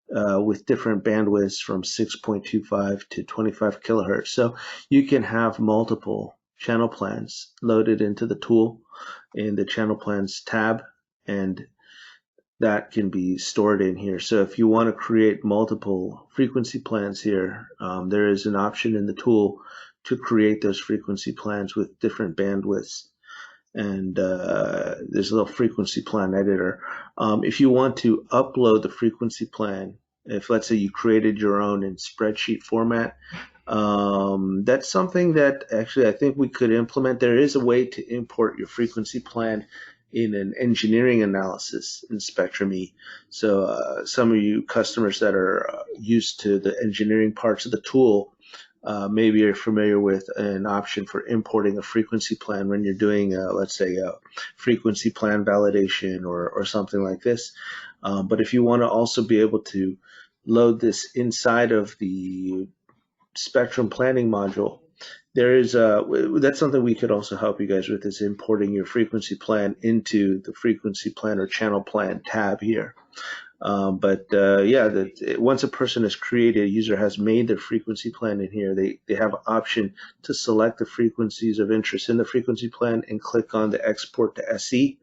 with different bandwidths from 6.25 to 25 kilohertz. So you can have multiple channel plans loaded into the tool in the channel plans tab, and that can be stored in here. So if you want to create multiple frequency plans here, there is an option in the tool to create those frequency plans with different bandwidths. And there's a little frequency plan editor. If you want to upload the frequency plan, if let's say you created your own in spreadsheet format, that's something that actually I think we could implement. There is a way to import your frequency plan in an engineering analysis in Spectrum E. So some of you customers that are used to the engineering parts of the tool, maybe you're familiar with an option for importing a frequency plan when you're doing, let's say, a frequency plan validation or something like this. But if you want to also be able to load this inside of the Spectrum planning module, there is that's something we could also help you guys with, is importing your frequency plan into the frequency plan or channel plan tab here. Yeah, once a person is created, a user has made their frequency plan in here, they have an option to select the frequencies of interest in the frequency plan and click on the export to SE,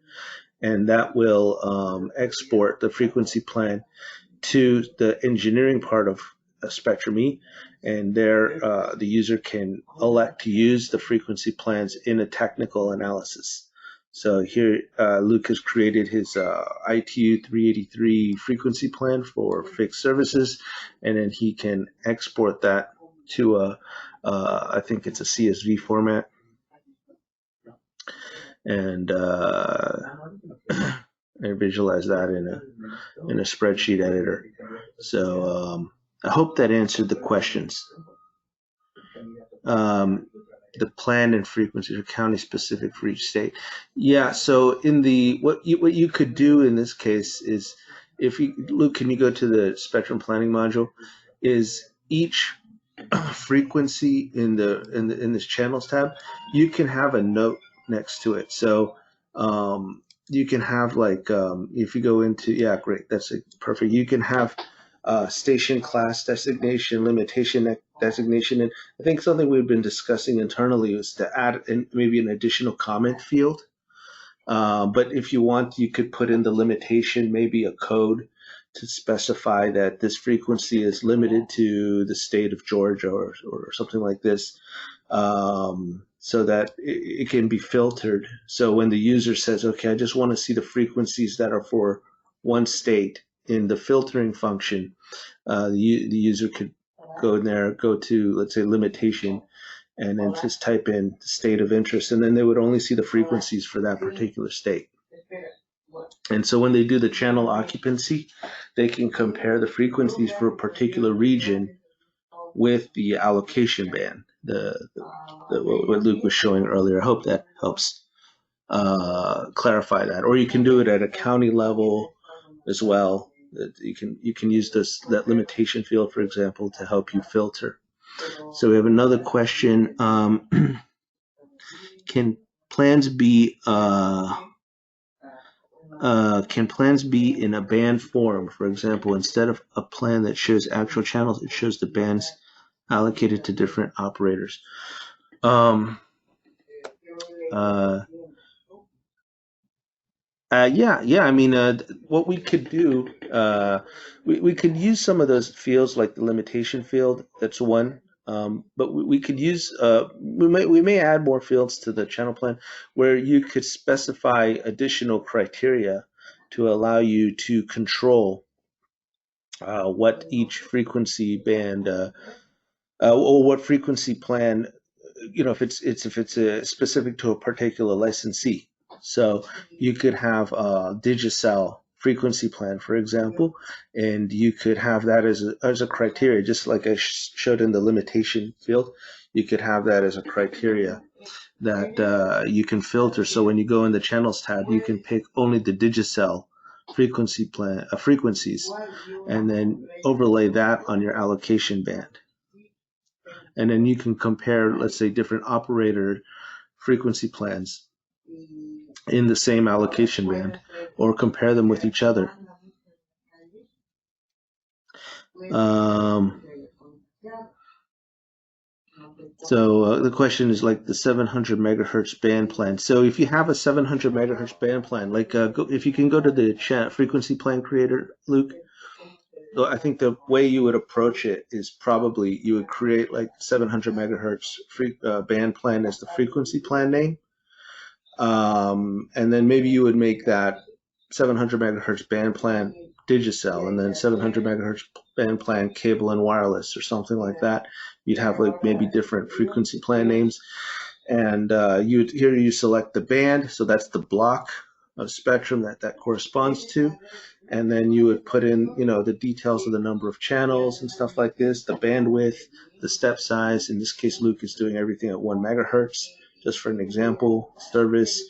and that will export the frequency plan to the engineering part of Spectrum E, and there the user can elect to use the frequency plans in a technical analysis. So here Luke has created his ITU 383 frequency plan for fixed services, and then he can export that to I think it's a CSV format, and and visualize that in a spreadsheet editor. So I hope that answered the questions. The plan and frequencies are county specific for each state. Yeah. So in the what you could do in this case is, if you, Luke, can you go to the Spectrum planning module? Is each frequency in this channels tab, you can have a note next to it. So you can have like if you go into, yeah, great, that's perfect. You can have station class designation, limitation designation. And I think something we've been discussing internally is to add maybe an additional comment field. But if you want, you could put in the limitation, maybe a code to specify that this frequency is limited to the state of Georgia or something like this, so that it can be filtered. So when the user says, okay, I just want to see the frequencies that are for one state, in the filtering function, the user could go in there, go to, let's say, limitation, and then just type in the state of interest, and then they would only see the frequencies for that particular state. And so when they do the channel occupancy, they can compare the frequencies for a particular region with the allocation band, what Luke was showing earlier. I hope that helps clarify that. Or you can do it at a county level as well. You can use that limitation field, for example, to help you filter. So we have another question. Can plans be in a band form? For example, instead of a plan that shows actual channels, it shows the bands allocated to different operators. Yeah. I mean, what we could do, we could use some of those fields, like the limitation field. That's one. But we could use, we may add more fields to the channel plan where you could specify additional criteria to allow you to control what each frequency band or what frequency plan, if it's specific to a particular licensee. So you could have a Digicel frequency plan, for example, and you could have that as a criteria, just like I showed in the limitation field. You could have that as a criteria that you can filter. So when you go in the channels tab, you can pick only the Digicel frequencies, and then overlay that on your allocation band. And then you can compare, let's say, different operator frequency plans in the same allocation band, or compare them with each other. So the question is like the 700 megahertz band plan. So if you have a 700 megahertz band plan, like if you can go to the frequency plan creator, Luke, I think the way you would approach it is probably you would create like 700 megahertz band plan as the frequency plan name. And then maybe you would make that 700 megahertz band plan Digicel, and then 700 megahertz band plan cable and wireless, or something like that. You'd have like maybe different frequency plan names, and here you select the band, so that's the block of spectrum that corresponds to, and then you would put in the details of the number of channels and stuff like this, the bandwidth, the step size. In this case, Luke is doing everything at 1 megahertz. Just for an example service,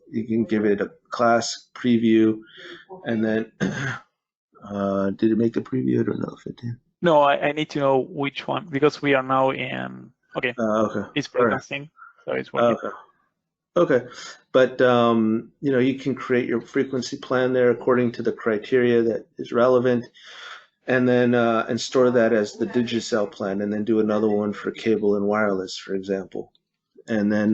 you can give it a class preview, and then did it make the preview? I don't know if it did. No, I need to know which one, because we are now in, okay. It's broadcasting, so it's working. Okay. But you can create your frequency plan there according to the criteria that is relevant, and then and store that as the Digicel plan, and then do another one for cable and wireless, for example. And then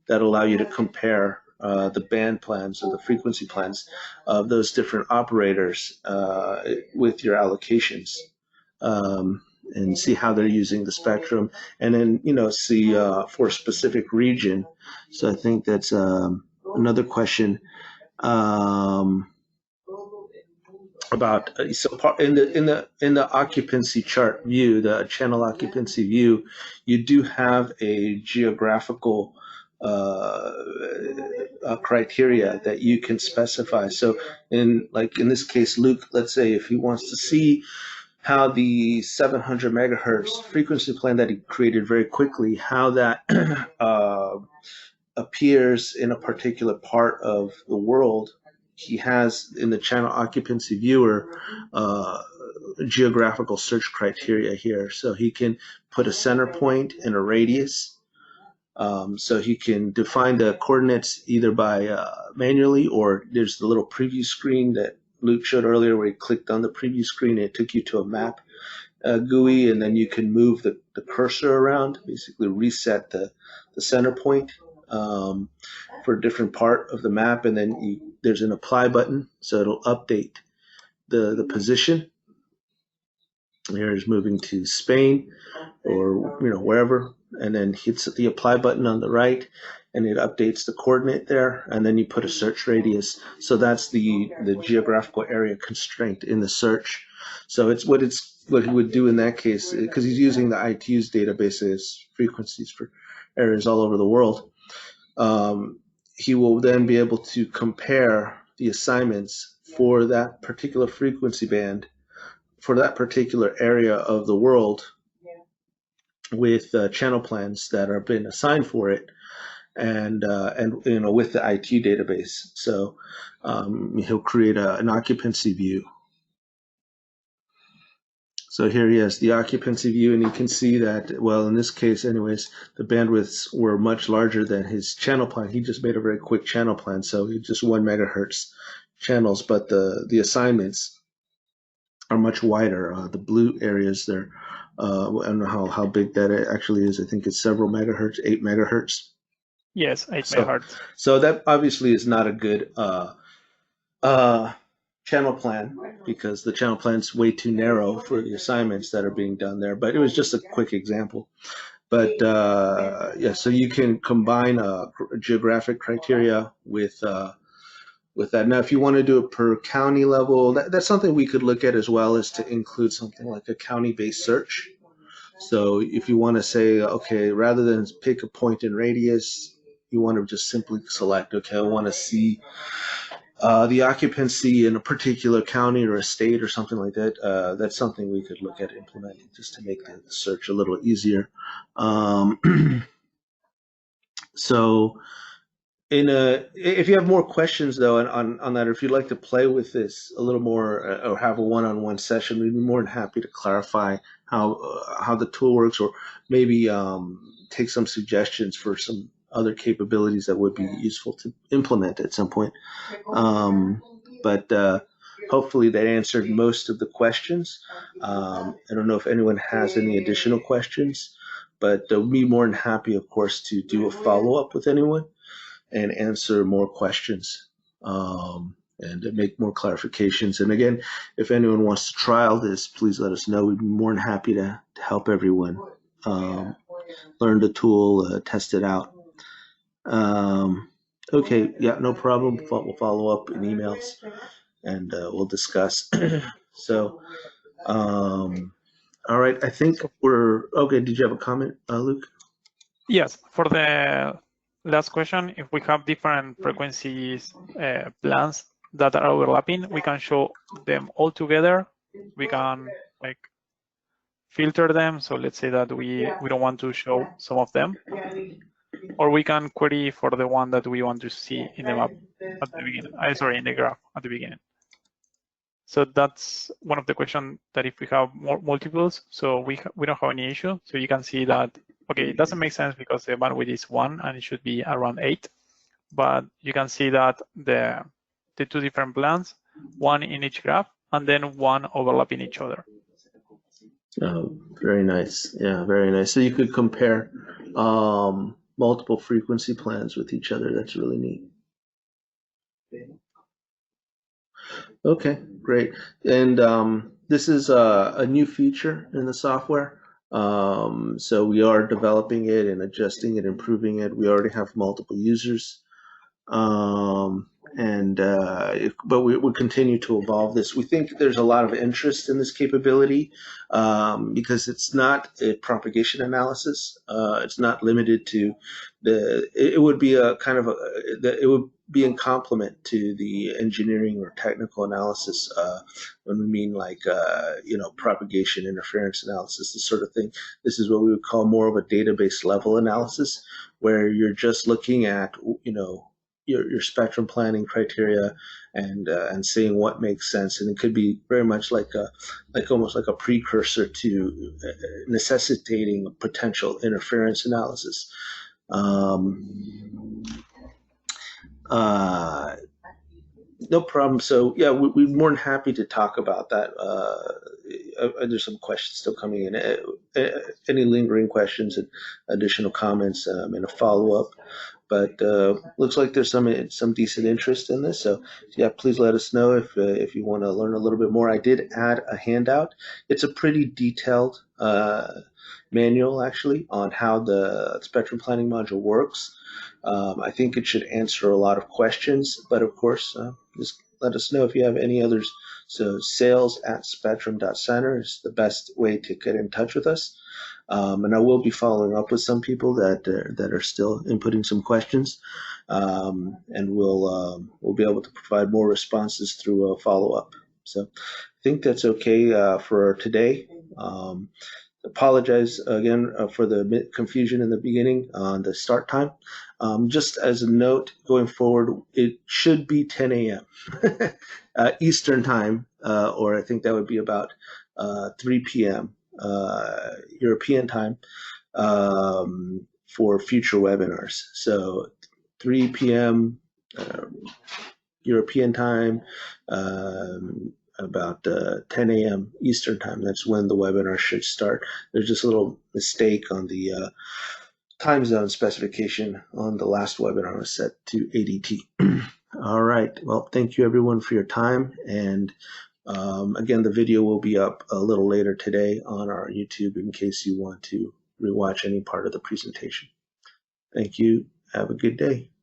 that'll allow you to compare the band plans or the frequency plans of those different operators with your allocations, and see how they're using the spectrum, and then see for a specific region. So I think that's another question about in the occupancy chart view, the channel occupancy view, you do have a geographical criteria that you can specify. So in this case, Luke, let's say if he wants to see how the 700 megahertz frequency plan that he created very quickly, how that appears in a particular part of the world, he has in the channel occupancy viewer geographical search criteria here. So he can put a center point and a radius. So he can define the coordinates either by manually, or there's the little preview screen that Luke showed earlier, where you clicked on the preview screen, it took you to a map GUI, and then you can move the cursor around, basically reset the center point for a different part of the map, and then there's an apply button, so it'll update the position. Here's moving to Spain or wherever, and then hits the apply button on the right, and it updates the coordinate there, and then you put a search radius. So that's the geographical area constraint in the search. So it's what he would do in that case, because he's using the ITU's database as frequencies for areas all over the world. He will then be able to compare the assignments for that particular frequency band for that particular area of the world with channel plans that are been assigned for it, and with the ITU database. So he'll create an occupancy view. So here he has the occupancy view, and you can see that, well, in this case anyways, the bandwidths were much larger than his channel plan. He just made a very quick channel plan, so he just 1 megahertz channels, but the assignments are much wider. The blue areas there, I don't know how big that actually is. I think it's several megahertz, 8 megahertz. Yes, 8 megahertz. So that obviously is not a good channel plan, because the channel plan is way too narrow for the assignments that are being done there. But it was just a quick example. But yeah, so you can combine geographic criteria with that. Now, if you want to do it per county level, that's something we could look at, as well as to include something like a county-based search. So if you want to say, okay, rather than pick a point in radius, you want to just simply select, okay, I want to see the occupancy in a particular county or a state or something like that. That's something we could look at implementing, just to make the search a little easier. So if you have more questions though on that, or if you'd like to play with this a little more, or have a one-on-one session, we'd be more than happy to clarify how the tool works, or maybe take some suggestions for some other capabilities that would be useful to implement at some point. But hopefully that answered most of the questions. I don't know if anyone has any additional questions, but we'll be more than happy, of course, to do a follow-up with anyone and answer more questions, and make more clarifications. And again, if anyone wants to trial this, please let us know. We'd be more than happy to help everyone learn the tool, test it out. Okay, yeah, no problem. We'll follow up in emails, and we'll discuss. So, all right, I think we're okay. Did you have a comment, Luke? Yes, for the last question, if we have different frequencies plans that are overlapping, we can show them all together. We can like filter them. So let's say that we don't want to show some of them, or we can query for the one that we want to see in the map at the beginning. Sorry, in the graph at the beginning. So that's one of the questions, that if we have multiples, so we don't have any issue. So you can see that, okay, it doesn't make sense because the bandwidth is 1 and it should be around 8. But you can see that the two different plans, one in each graph, and then one overlapping each other. Oh, very nice. Yeah, very nice. So you could compare multiple frequency plans with each other. That's really neat. Okay, great. And this is a new feature in the software. So we are developing it and adjusting it, improving it. We already have multiple users. But we continue to evolve this. We think there's a lot of interest in this capability because it's not a propagation analysis. It's not limited to it would be a kind of it would be in complement to the engineering or technical analysis when we mean like propagation interference analysis, this sort of thing. This is what we would call more of a database level analysis, where you're just looking at your spectrum planning criteria and seeing what makes sense, and it could be very much like almost like a precursor to necessitating a potential interference analysis. Now No problem. So yeah, we're more than happy to talk about that. There's some questions still coming in. Any lingering questions and additional comments and a follow up. But looks like there's some decent interest in this. So yeah, please let us know if you want to learn a little bit more. I did add a handout. It's a pretty detailed manual actually on how the spectrum planning module works. I think it should answer a lot of questions, but of course, just let us know if you have any others. So sales@spectrum.center is the best way to get in touch with us. And I will be following up with some people that are still inputting some questions, and we'll be able to provide more responses through a follow up. So I think that's okay for today. Apologize again for the confusion in the beginning on the start time. Just as a note, going forward, it should be 10 a.m. Eastern time, or I think that would be about 3 p.m. European time for future webinars. So 3 p.m. European time, about 10 a.m. Eastern time. That's when the webinar should start. There's just a little mistake on the time zone specification on the last webinar was set to ADT. All right. Well, thank you everyone for your time. And again, the video will be up a little later today on our YouTube in case you want to rewatch any part of the presentation. Thank you. Have a good day.